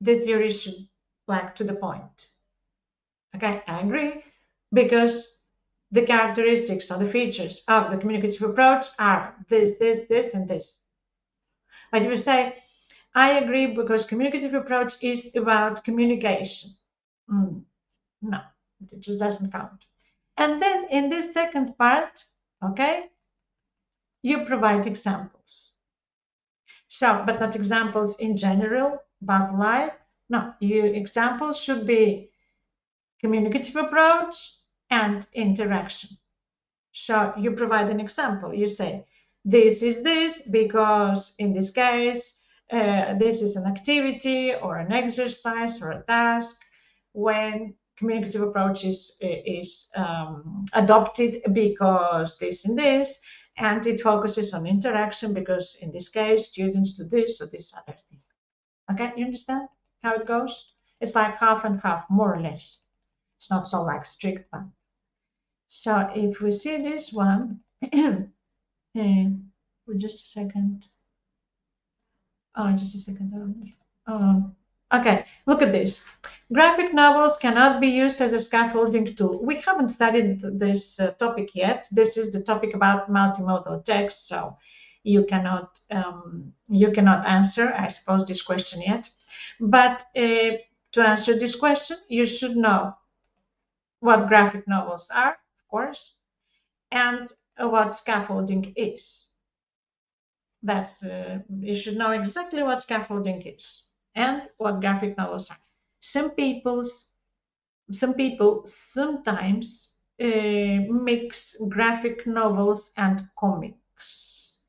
the theory should like to the point. Okay, I agree, because the characteristics or the features of the communicative approach are this, this, and this. But if you say, I agree because communicative approach is about communication. No, it just doesn't count. And then in this second part, okay, you provide examples. So, but not examples in general about life. No, your examples should be communicative approach and interaction. So you provide an example. You say, this is this because in this case, this is an activity or an exercise or a task when communicative approach is adopted because this and this, and it focuses on interaction because in this case, students do this or this other thing. Okay, you understand how it goes? It's like half and half, more or less. It's not so like strict one. So if we see this one, just a second. Oh, just a second. Okay, look at this. Graphic novels cannot be used as a scaffolding tool. We haven't studied this topic yet. This is the topic about multimodal text, so you cannot answer, I suppose, this question yet. But to answer this question, you should know what graphic novels are, of course, and what scaffolding is. That's you should know exactly what scaffolding is and what graphic novels are. Some people sometimes mix graphic novels and comics.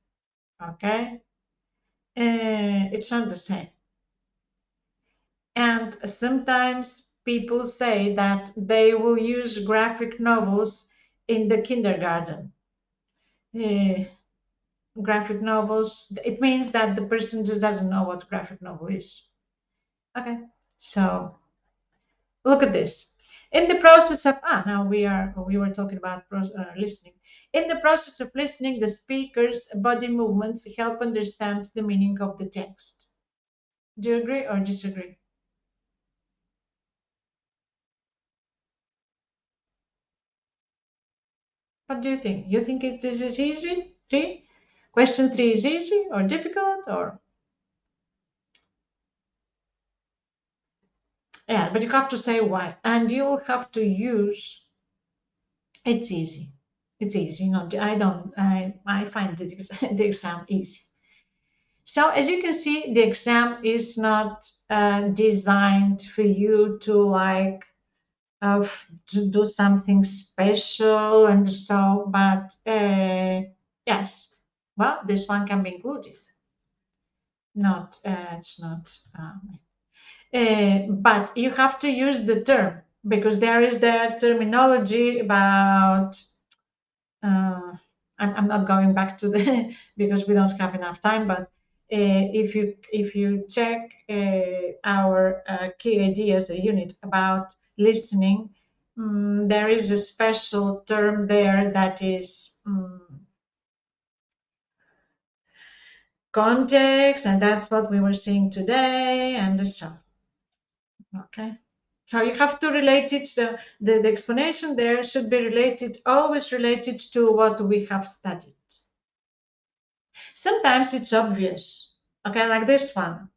Okay, it's not the same. And sometimes people say that they will use graphic novels in the kindergarten. Graphic novels, it means that the person just doesn't know what graphic novel is. Okay, so look at this. In the process of now we were talking about listening. In the process of listening, the speaker's body movements help understand the meaning of the text. Do you agree or disagree? What do you think? You think this is easy? Question 3 is easy or difficult or? Yeah, but you have to say why, and you will have to use. It's easy. It's easy. No, I don't. I find the exam easy. So as you can see, the exam is not designed for you to like to do something special and so. But yes, well, this one can be included. Not it's not. But you have to use the term because there is the terminology about I'm not going back to the because we don't have enough time. But if you check our key ideas, a unit about listening, there is a special term there that is context, and that's what we were seeing today, and so okay. So you have to relate it. The explanation there should be related, always related to what we have studied. Sometimes it's obvious, okay, like this one.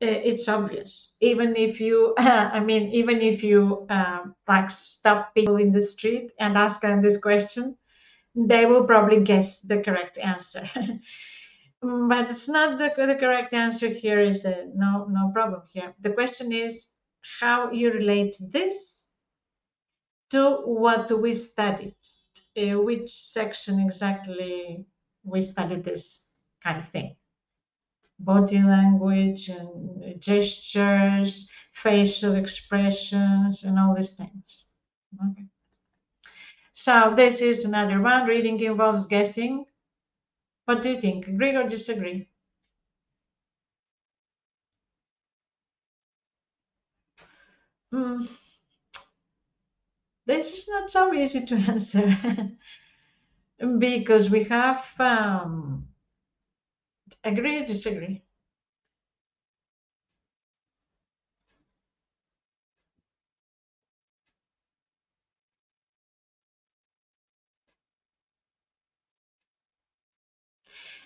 It's obvious, even if you, I mean, even if you like stop people in the street and ask them this question, they will probably guess the correct answer. But it's not the correct answer here. Is no problem here. The question is how you relate this to what we studied. Which section exactly we studied this kind of thing? Body language and gestures, facial expressions, and all these things. Okay. So this is another one. Reading involves guessing. What do you think? Agree or disagree? Hmm, this is not so easy to answer. because we have agree or disagree.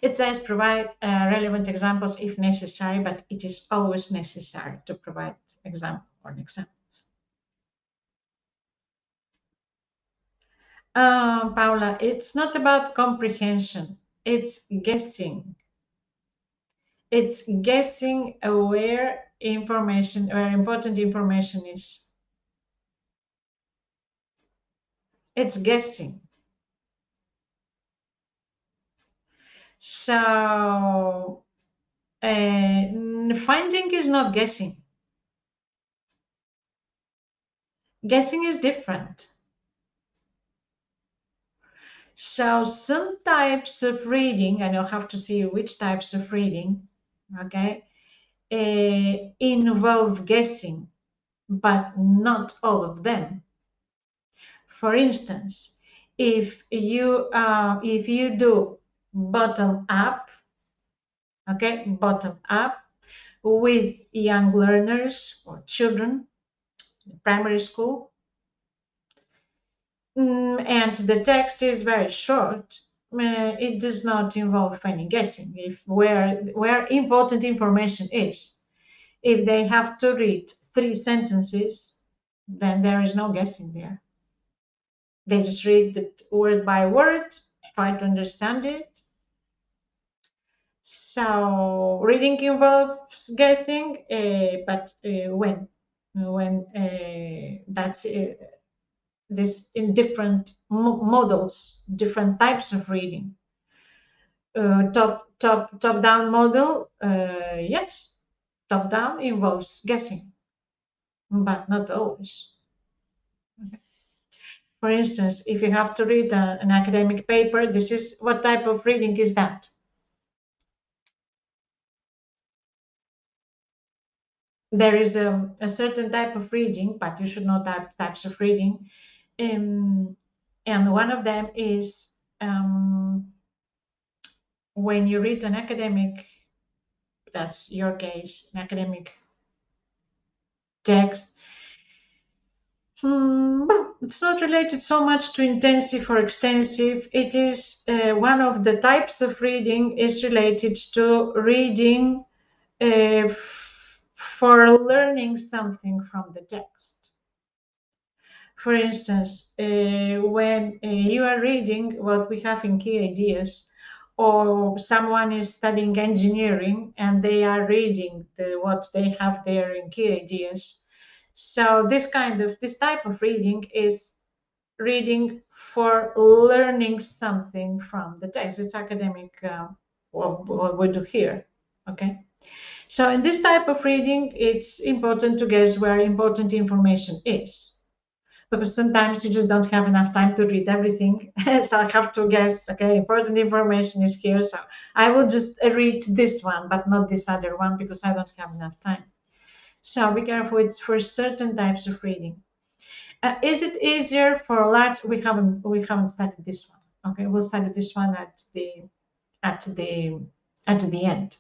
It says provide relevant examples if necessary, but it is always necessary to provide example or an example. Paula, it's not about comprehension. It's guessing. It's guessing where information, where important information is. It's guessing. So finding is not guessing. Guessing is different. So some types of reading, and you'll have to see which types of reading, okay, involve guessing, but not all of them. For instance, if you do bottom up, okay, bottom up with young learners or children, primary school, and the text is very short, it does not involve any guessing. If where important information is, if they have to read 3 sentences, then there is no guessing there. They just read it word by word, try to understand it. So reading involves guessing, but when that's this in different models, different types of reading. Top down model, yes, top down involves guessing, but not always. Okay. For instance, if you have to read an academic paper, this is what type of reading is that? There is a certain type of reading, but you should know types of reading. And one of them is when you read an academic, that's your case, an academic text. It's not related so much to intensive or extensive. It is one of the types of reading is related to reading for learning something from the text. For instance, when you are reading what we have in key ideas, or someone is studying engineering and they are reading what they have there in key ideas. So this type of reading is reading for learning something from the text. It's academic, what we do here. Okay. So in this type of reading, it's important to guess where important information is, because sometimes you just don't have enough time to read everything. So I have to guess, okay, important information is here. So I will just read this one, but not this other one because I don't have enough time. So be careful, it's for certain types of reading. Is it easier for large? We haven't studied this one. Okay, we'll study this one at the at the end.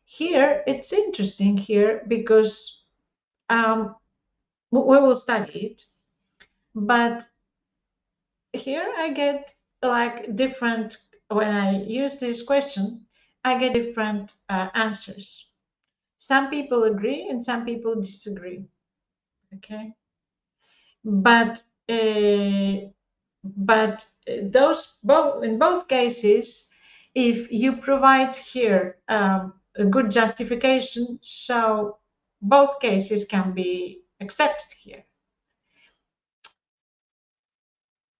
Here, it's interesting here because we will study it, but here I get like different, when I use this question, I get different answers. Some people agree and some people disagree. Okay, but those both in both cases, if you provide here a good justification, so both cases can be accepted here.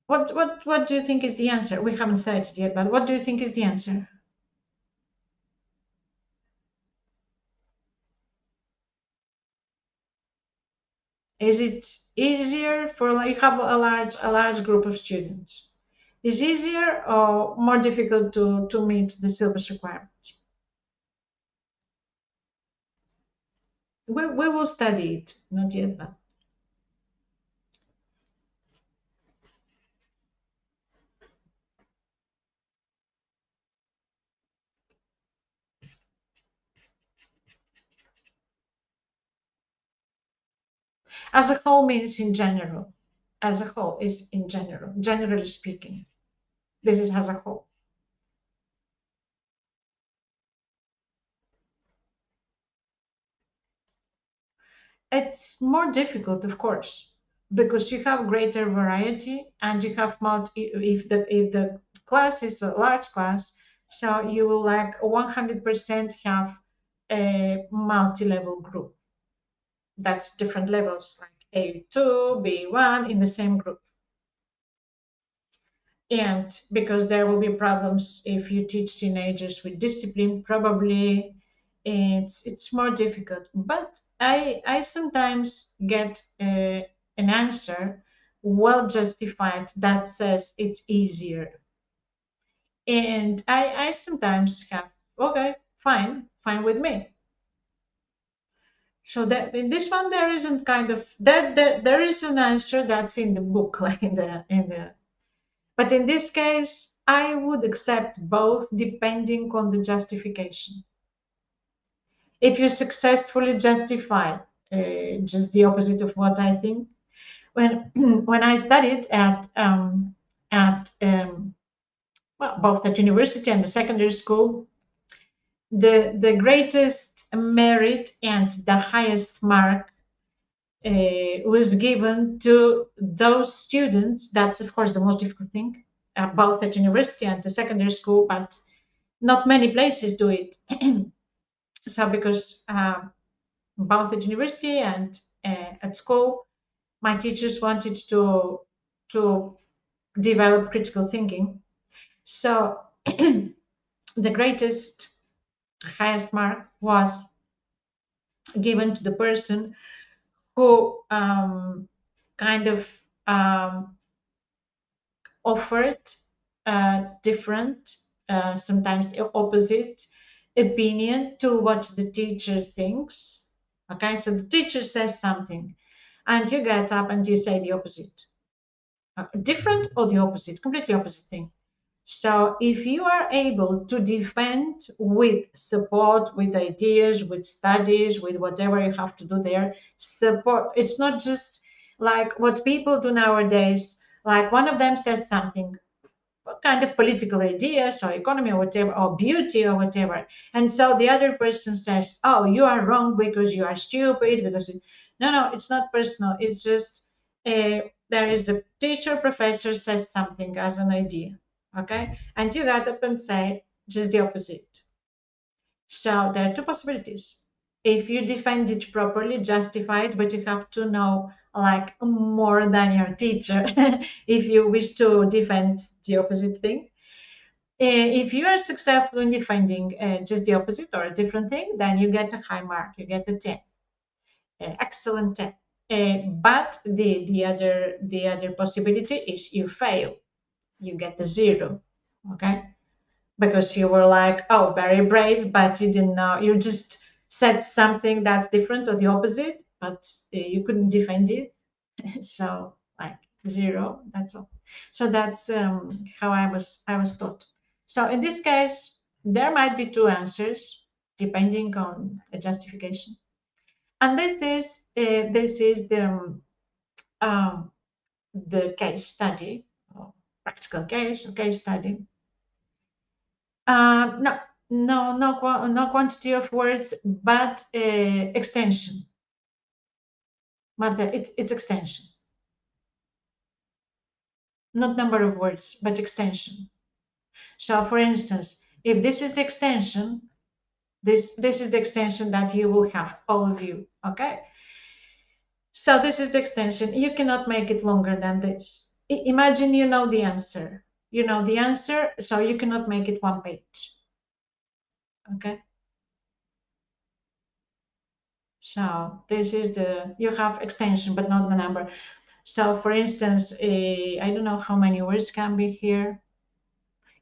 What do you think is the answer? We haven't said it yet, but what do you think is the answer? Is it easier for, like, you have a large group of students? Is easier or more difficult to meet the syllabus requirements? We will study it, not yet, but As a whole means in general. As a whole is in general, generally speaking. This is as a whole. It's more difficult, of course, because you have greater variety and you have multi. If the class is a large class, so you will like 100% have a multi-level group. That's different levels, like A2, B1 in the same group. And because there will be problems if you teach teenagers with discipline, probably it's more difficult. But I sometimes get an answer well justified that says it's easier, and I sometimes have, okay, fine with me. So that in this one there isn't kind of there is an answer that's in the book, like in the. But in this case, I would accept both depending on the justification. If you successfully justify just the opposite of what I think, when when I studied at well, both at university and the secondary school, the greatest merit and the highest mark was given to those students. That's of course the most difficult thing, both at university and the secondary school, but not many places do it. So because both at university and at school, my teachers wanted to develop critical thinking. So the greatest, highest mark was given to the person who kind of um, offered different, sometimes the opposite opinion to what the teacher thinks. Okay, so the teacher says something, and you get up and you say the opposite, different or the opposite, completely opposite thing. So if you are able to defend with support, with ideas, with studies, with whatever you have to do there, support. It's not just like what people do nowadays. Like one of them says something, what kind of political ideas or economy or whatever, or beauty or whatever. And so the other person says, oh, you are wrong because you are stupid, because no, no, it's not personal. It's just there is the teacher, professor says something as an idea. Okay. And you got up and say just the opposite. So there are two possibilities. If you defend it properly, justify it, but you have to know like more than your teacher if you wish to defend the opposite thing. If you are successful in defending just the opposite or a different thing, then you get a high mark. You get a 10, excellent 10. But the other possibility is you fail. You get a 0. Okay, because you were like, oh, very brave, but you didn't know. You just said something that's different or the opposite, but you couldn't defend it. So like 0. That's all. So that's how I was taught. So in this case, there might be two answers depending on the justification, and this is um, the case study, or practical case or case study. No, no quantity of words, but extension. Marta, it's extension, not number of words, but extension. So, for instance, if this is the extension, this is the extension that you will have, all of you. Okay. So this is the extension. You cannot make it longer than this. Imagine you know the answer. You know the answer, so you cannot make it one page. Okay. So this is the, you have extension, but not the number. So for instance, I don't know how many words can be here.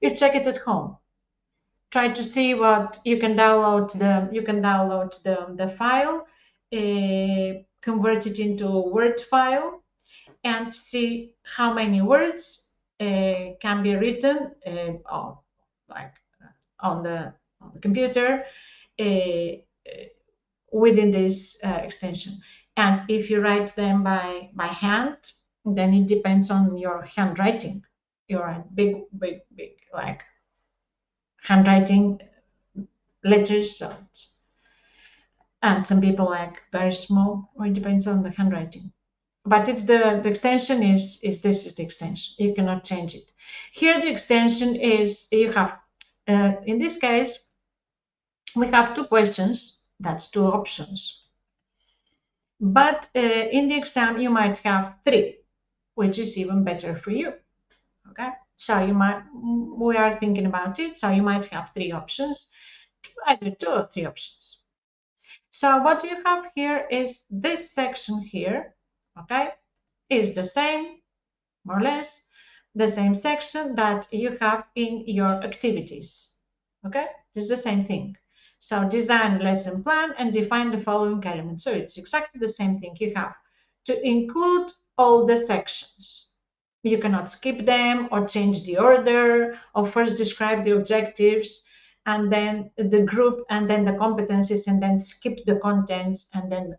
You check it at home. Try to see what you can download the file, convert it into a Word file, and see how many words can be written like on the computer uh, within this extension. And if you write them by hand, then it depends on your handwriting. You write big, big, big, like handwriting letters, and some people like very small, or it depends on the handwriting. But it's the extension is this is the extension. You cannot change it. Here the extension is you have in this case we have two questions. That's two options. But in the exam you might have three, which is even better for you. Okay, so you might we are thinking about it. So you might have three options, either two or three options. So what you have here is this section here. Okay, is the same, more or less, the same section that you have in your activities. Okay, this is the same thing. So design lesson plan and define the following elements. So it's exactly the same thing. You have to include all the sections. You cannot skip them or change the order, or first describe the objectives and then the group and then the competencies and then skip the contents and then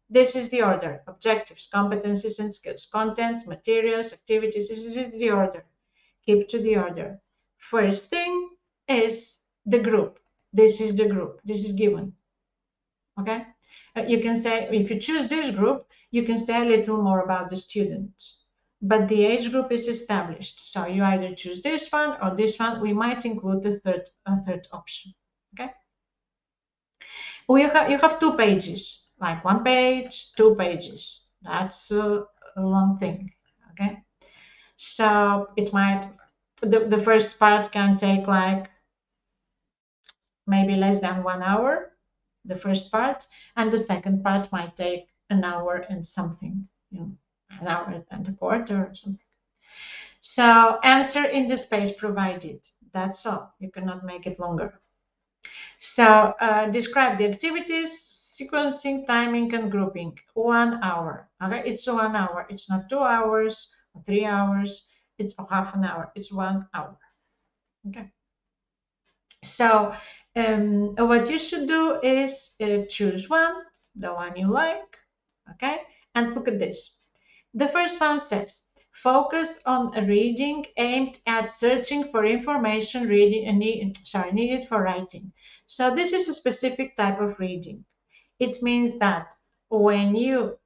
this is the order: objectives, competencies and skills, contents, materials, activities. This is the order. Keep to the order. First thing is the group. This is the group. This is given. Okay. You can say, if you choose this group, you can say a little more about the student. But the age group is established. So you either choose this one or this one. We might include a third option. Okay. You have two pages, like one page, two pages. That's a long thing. Okay. So it might, the first part can take like maybe less than 1 hour, the first part, and the second part might take an hour and something, an hour and a quarter or something. So answer in the space provided. That's all. You cannot make it longer. So describe the activities, sequencing, timing, and grouping. 1 hour. Okay, it's 1 hour. It's not 2 hours or 3 hours. It's half an hour. It's 1 hour. Okay. So what you should do is choose one, the one you like. Okay, and look at this. The first one says, focus on reading aimed at searching for information needed for writing. So this is a specific type of reading. It means that when you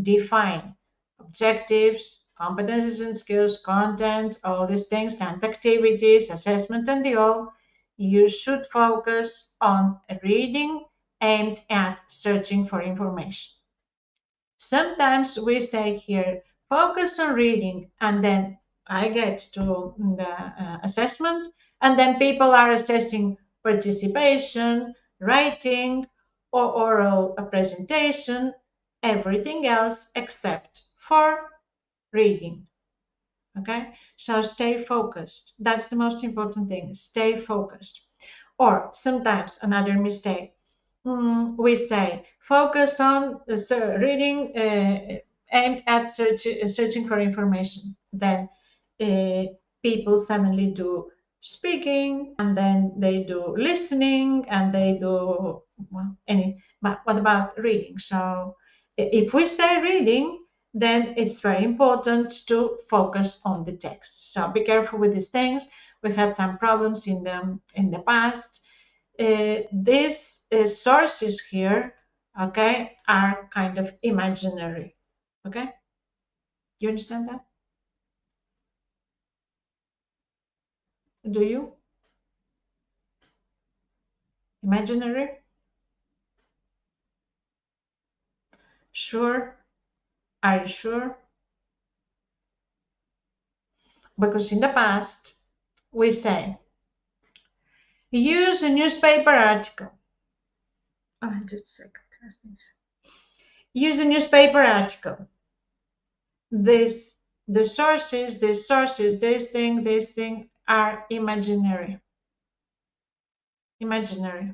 define objectives, competencies and skills, content, all these things, and activities, assessment, and the all, you should focus on reading aimed at searching for information. Sometimes we say here, focus on reading, and then I get to the assessment, and then people are assessing participation, writing, or oral presentation, everything else except for reading. Okay, so stay focused. That's the most important thing. Stay focused. Or sometimes another mistake, we say focus on reading aimed at searching for information. Then people suddenly do speaking, and then they do listening, and they do but what about reading? So if we say reading, then it's very important to focus on the text. So be careful with these things. We had some problems in the past. These sources here, okay, are kind of imaginary. Okay, you understand that? Do you? Imaginary? Sure? Are you sure? Because in the past, we say, use a newspaper article. Oh, just a second. Use a newspaper article. The sources, this thing are imaginary. Imaginary.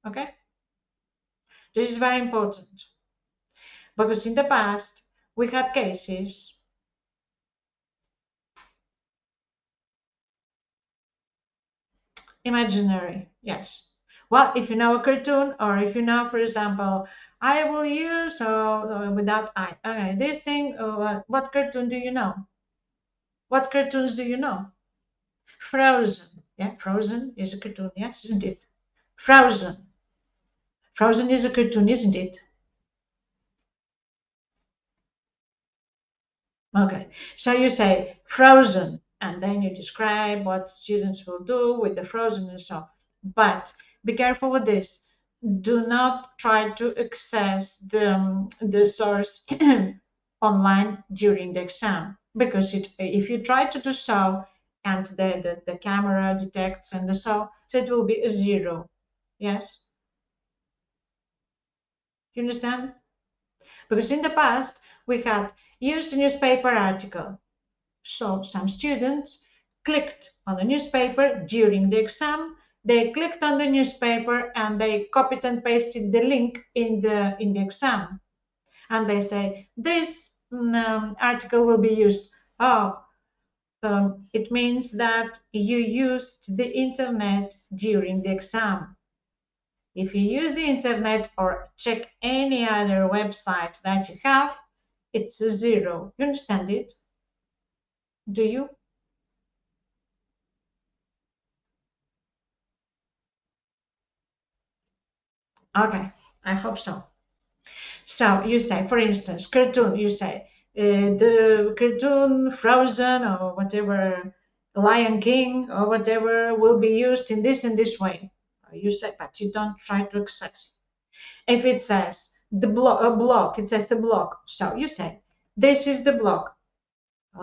Okay? This is very important. Because in the past, we had cases imaginary, yes. Well, if you know a cartoon, or if you know, for example, I will use without I. Okay, this thing. What cartoon do you know? What cartoons do you know? Frozen. Yeah, Frozen is a cartoon. Yes, isn't it? Frozen. Frozen is a cartoon, isn't it? Okay. So you say Frozen, and then you describe what students will do with the Frozen and so on. But be careful with this. Do not try to access the source online during the exam, because if you try to do so and the camera detects and so it will be a zero. Yes, you understand? Because in the past we had used a newspaper article. So some students clicked on the newspaper during the exam. They clicked on the newspaper and they copied and pasted the link in the exam. And they say, this article will be used. Oh, it means that you used the internet during the exam. If you use the internet or check any other website that you have, it's a zero. You understand it? Do you? Okay, I hope so. So you say, for instance, cartoon, you say the cartoon Frozen or whatever, Lion King or whatever will be used in this and this way. You say, but you don't try to access. If it says a block, it says the block. So you say, this is the block.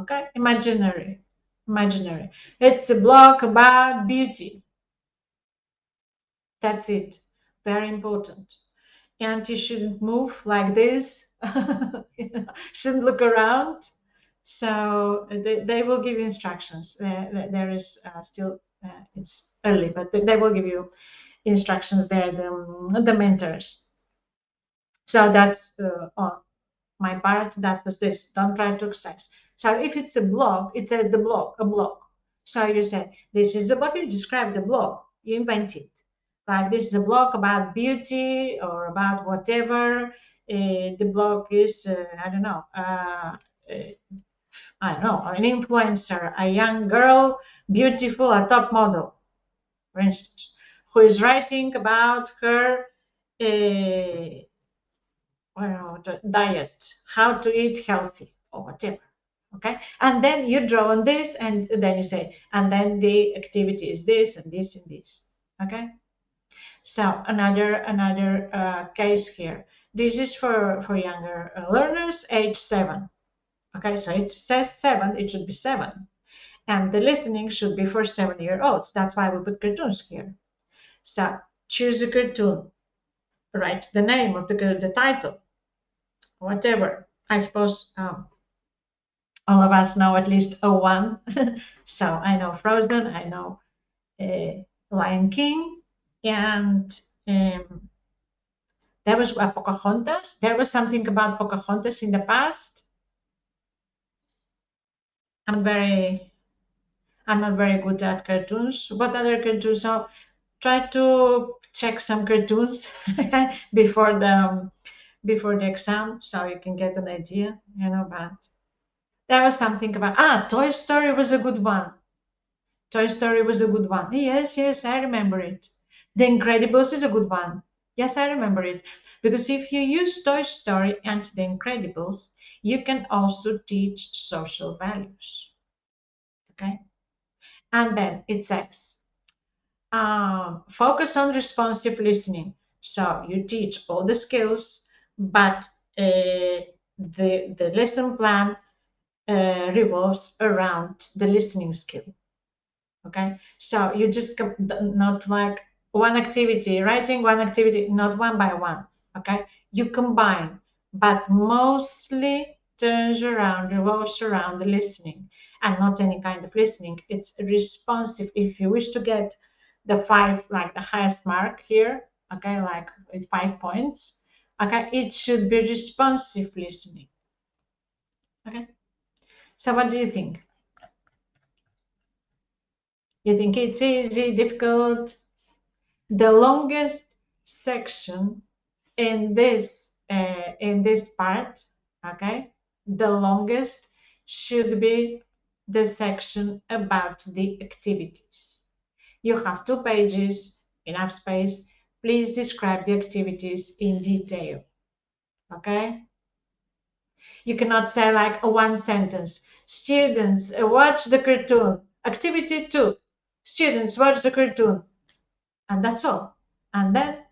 Okay, imaginary, imaginary. It's a block about beauty. That's it. Very important. And you shouldn't move like this. Shouldn't look around. So they will give you instructions. There is still it's early, but they will give you instructions there. The mentors. So that's on my part. That was this. Don't try to access. So if it's a blog, it says the blog, a blog. So you say this is a blog. You describe the blog. You invent it. Like this is a blog about beauty or about whatever. The blog is I don't know. I don't know, an influencer, a young girl, beautiful, a top model, for instance, who is writing about her well, diet, how to eat healthy or whatever. Okay, and then you draw on this, and then you say, and then the activity is this and this and this. Okay, so another case here. This is for younger learners, age 7. Okay, so it says 7, it should be 7, and the listening should be for 7-year-olds. That's why we put cartoons here. So choose a cartoon, write the name of the title, whatever. I suppose all of us know at least a one. So I know Frozen, I know Lion King, and there was Pocahontas. There was something about Pocahontas in the past. I'm very, I'm not very good at cartoons. What other cartoons? So try to check some cartoons before the exam, so you can get an idea. But there was something about Toy Story was a good one. Toy Story was a good one. Yes, yes, I remember it. The Incredibles is a good one. Yes, I remember it. Because if you use Toy Story and The Incredibles, you can also teach social values. Okay? And then it says, focus on responsive listening. So you teach all the skills, but the lesson plan revolves around the listening skill. Okay, so you just not like one activity, writing one activity, not one by one. Okay, you combine, but mostly revolves around the listening, and not any kind of listening. It's responsive. If you wish to get the 5, like the highest mark here, okay, like with 5 points, okay, it should be responsive listening. Okay, so what do you think? You think it's easy, difficult? The longest section in this part, okay, the longest should be the section about the activities. You have 2 pages, enough space. Please describe the activities in detail, okay? You cannot say like a one sentence. Students, watch the cartoon. Activity 2. Students, watch the cartoon. And that's all. And then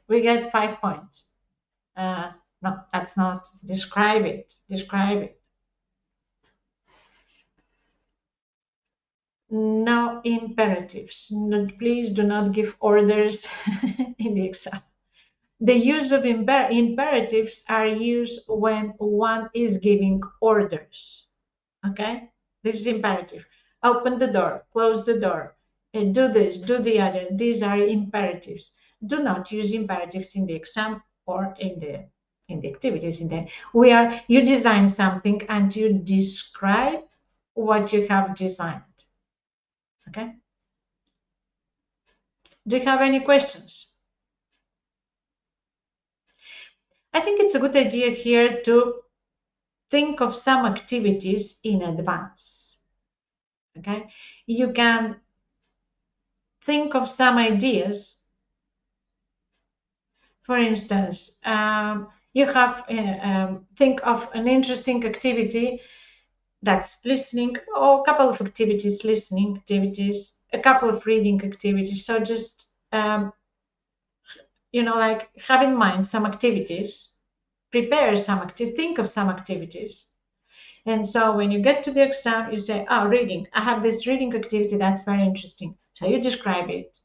we get 5 points. No, that's not. Describe it. Describe it. No imperatives. Please do not give orders in the exam. The use of imperatives are used when one is giving orders. Okay? This is imperative. Open the door, close the door, do this, do the other. These are imperatives. Do not use imperatives in the exam or in the activities. You design something and you describe what you have designed. Okay? Do you have any questions? I think it's a good idea here to think of some activities in advance. Okay? You can think of some ideas. For instance, you have think of an interesting activity that's listening, or a couple of activities, listening activities, a couple of reading activities. So just like have in mind some activities, prepare some activities, think of some activities. And so when you get to the exam, you say, oh, reading. I have this reading activity that's very interesting. So you describe it.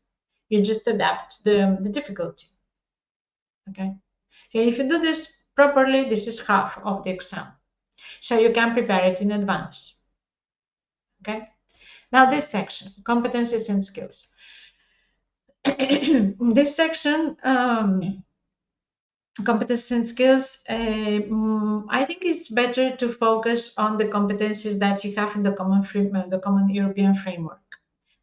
You just adapt the difficulty. Okay. If you do this properly, this is half of the exam. So you can prepare it in advance. Okay. Now this section, competencies and skills. This section, competencies and skills, I think it's better to focus on the competencies that you have in the Common European Framework.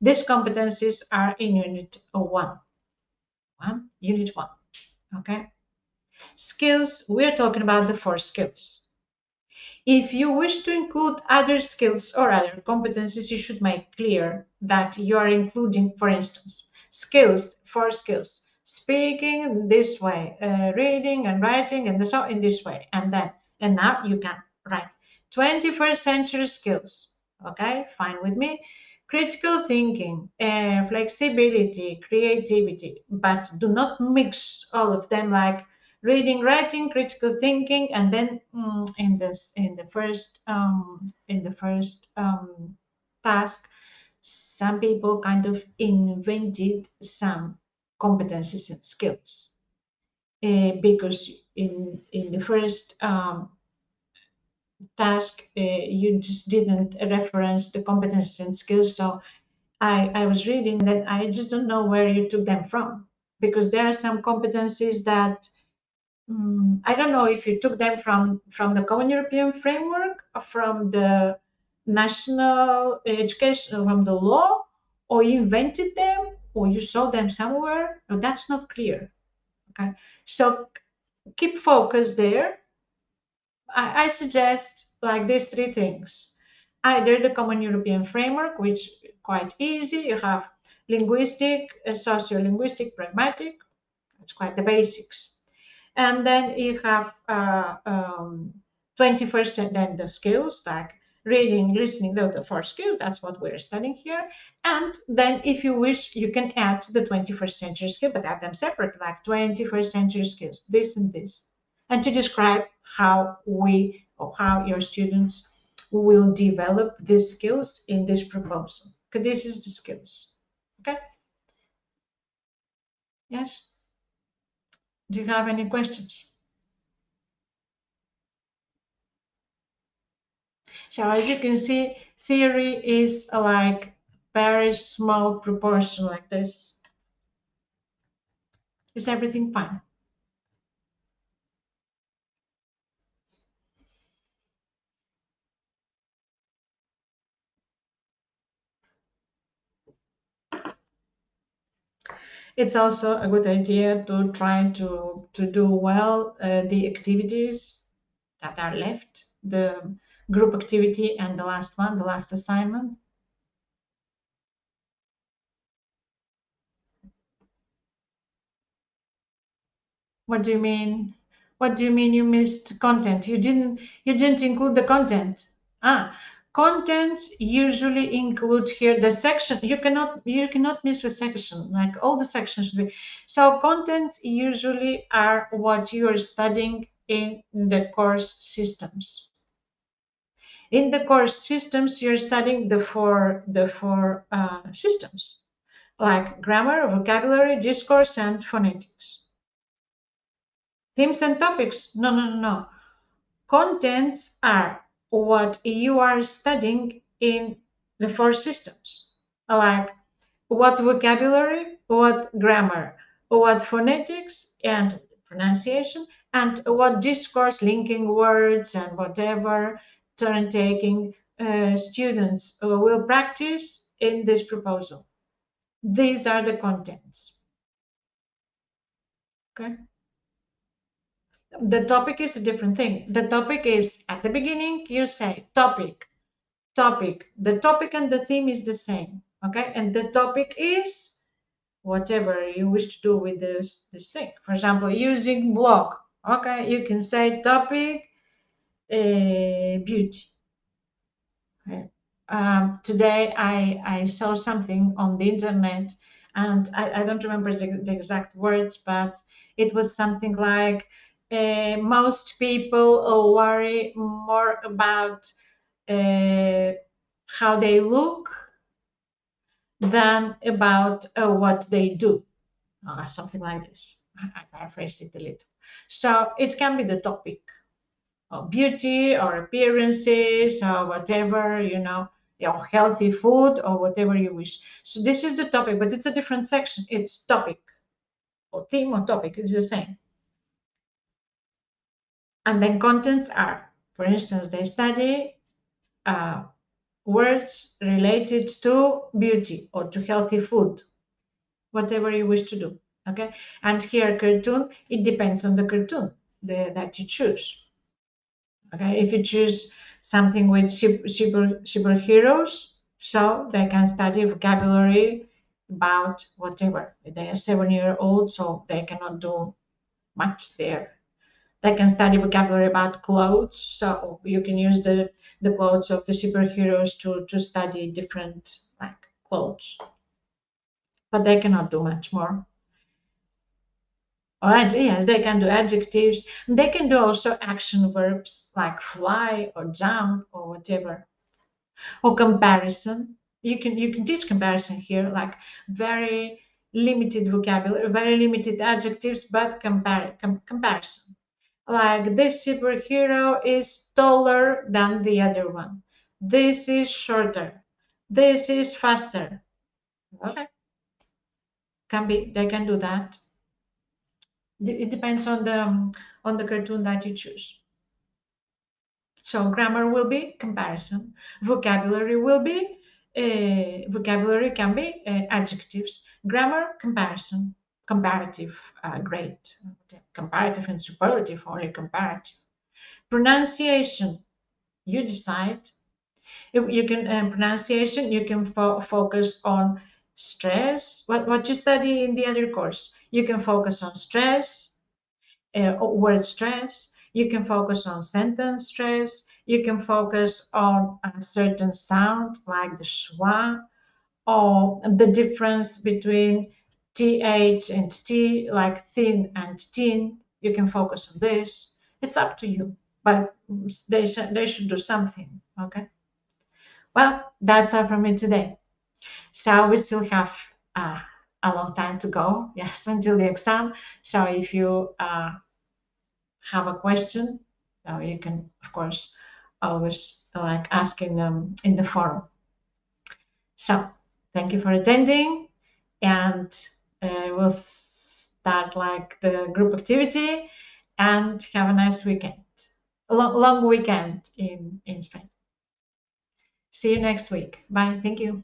These competencies are in Unit 1. Unit 1. Okay. Skills, we're talking about the 4 skills. If you wish to include other skills or other competencies, you should make clear that you are including, for instance, skills, 4 skills, speaking this way, reading and writing and so in this way, and now you can write 21st century skills. Okay, fine with me. Critical thinking, flexibility, creativity, but do not mix all of them like reading, writing, critical thinking, and then in the first task, some people kind of invented some competencies and skills because in the first task you just didn't reference the competencies and skills. So I was reading that I just don't know where you took them from, because there are some competencies that I don't know if you took them from the Common European Framework, or from the national education, from the law, or you invented them, or you saw them somewhere. No, that's not clear. Okay, so keep focus there. I suggest like these 3 things: either the Common European Framework, which quite easy. You have linguistic, socio-linguistic, pragmatic. That's quite the basics. And then you have 21st, and then the skills like reading, listening, the 4 skills. That's what we're studying here. And then if you wish, you can add the 21st century skill, but add them separate, like 21st century skills, this and this, and to describe how your students will develop these skills in this proposal. Okay, this is the skills. Okay. Yes. Do you have any questions? So as you can see, theory is like very small proportion like this. Is everything fine? It's also a good idea to try to do well the activities that are left, the group activity and the last one, the last assignment. What do you mean? What do you mean you missed content? You didn't include the content. Ah, content usually include here the section. You cannot miss a section. Like all the sections should be. So contents usually are what you are studying in the course systems. In the course systems, you're studying the four systems like grammar, vocabulary, discourse, and phonetics. Themes and topics? No, no, no, no. Contents are what you are studying in the four systems, like what vocabulary, what grammar, what phonetics and pronunciation, and what discourse, linking words and whatever turn taking students will practice in this proposal. These are the contents. Okay. The topic is a different thing. The topic is at the beginning, you say topic, topic. The topic and the theme is the same. Okay. And the topic is whatever you wish to do with this thing. For example, using blog. Okay. You can say topic beauty. Okay. Today I saw something on the internet and I don't remember the exact words, but it was something like most people worry more about uh, how they look than about what they do, something like this. I paraphrased it a little. So it can be the topic of beauty or appearances or whatever, or healthy food or whatever you wish. So this is the topic, but it's a different section. It's topic or theme or topic. It's the same. And then contents are, for instance, they study uh, words related to beauty or to healthy food, whatever you wish to do. Okay. And here, cartoon, it depends on the cartoon that you choose. Okay. If you choose something with superheroes, so they can study vocabulary about whatever. They are 7 year old, so they cannot do much there. They can study vocabulary about clothes, so you can use the clothes of the superheroes to study different like clothes, but they cannot do much more. All right, yes, they can do adjectives. They can do also action verbs like fly or jump or whatever, or comparison. You can teach comparison here, like very limited vocabulary, very limited adjectives, but comparison. Like this superhero is taller than the other one. This is shorter. This is faster. Okay, can be. They can do that. It depends on the cartoon that you choose. So grammar will be comparison. Vocabulary can be adjectives. Grammar comparison. Comparative, great. Comparative and superlative, only comparative. Pronunciation, you decide. If you can pronunciation, you can focus on stress. What you study in the other course, you can focus on stress, word stress. You can focus on sentence stress. You can focus on a certain sound like the schwa, or the difference between th and t, like thin and tin. You can focus on this. It's up to you, but they should do something. Okay. Well, that's all from me today. So we still have uh, a long time to go. Yes, until the exam. So if you have a question, you can, of course, always like asking them in the forum. So thank you for attending, and we'll start like the group activity, and have a nice weekend, a long weekend in Spain. See you next week. Bye. Thank you.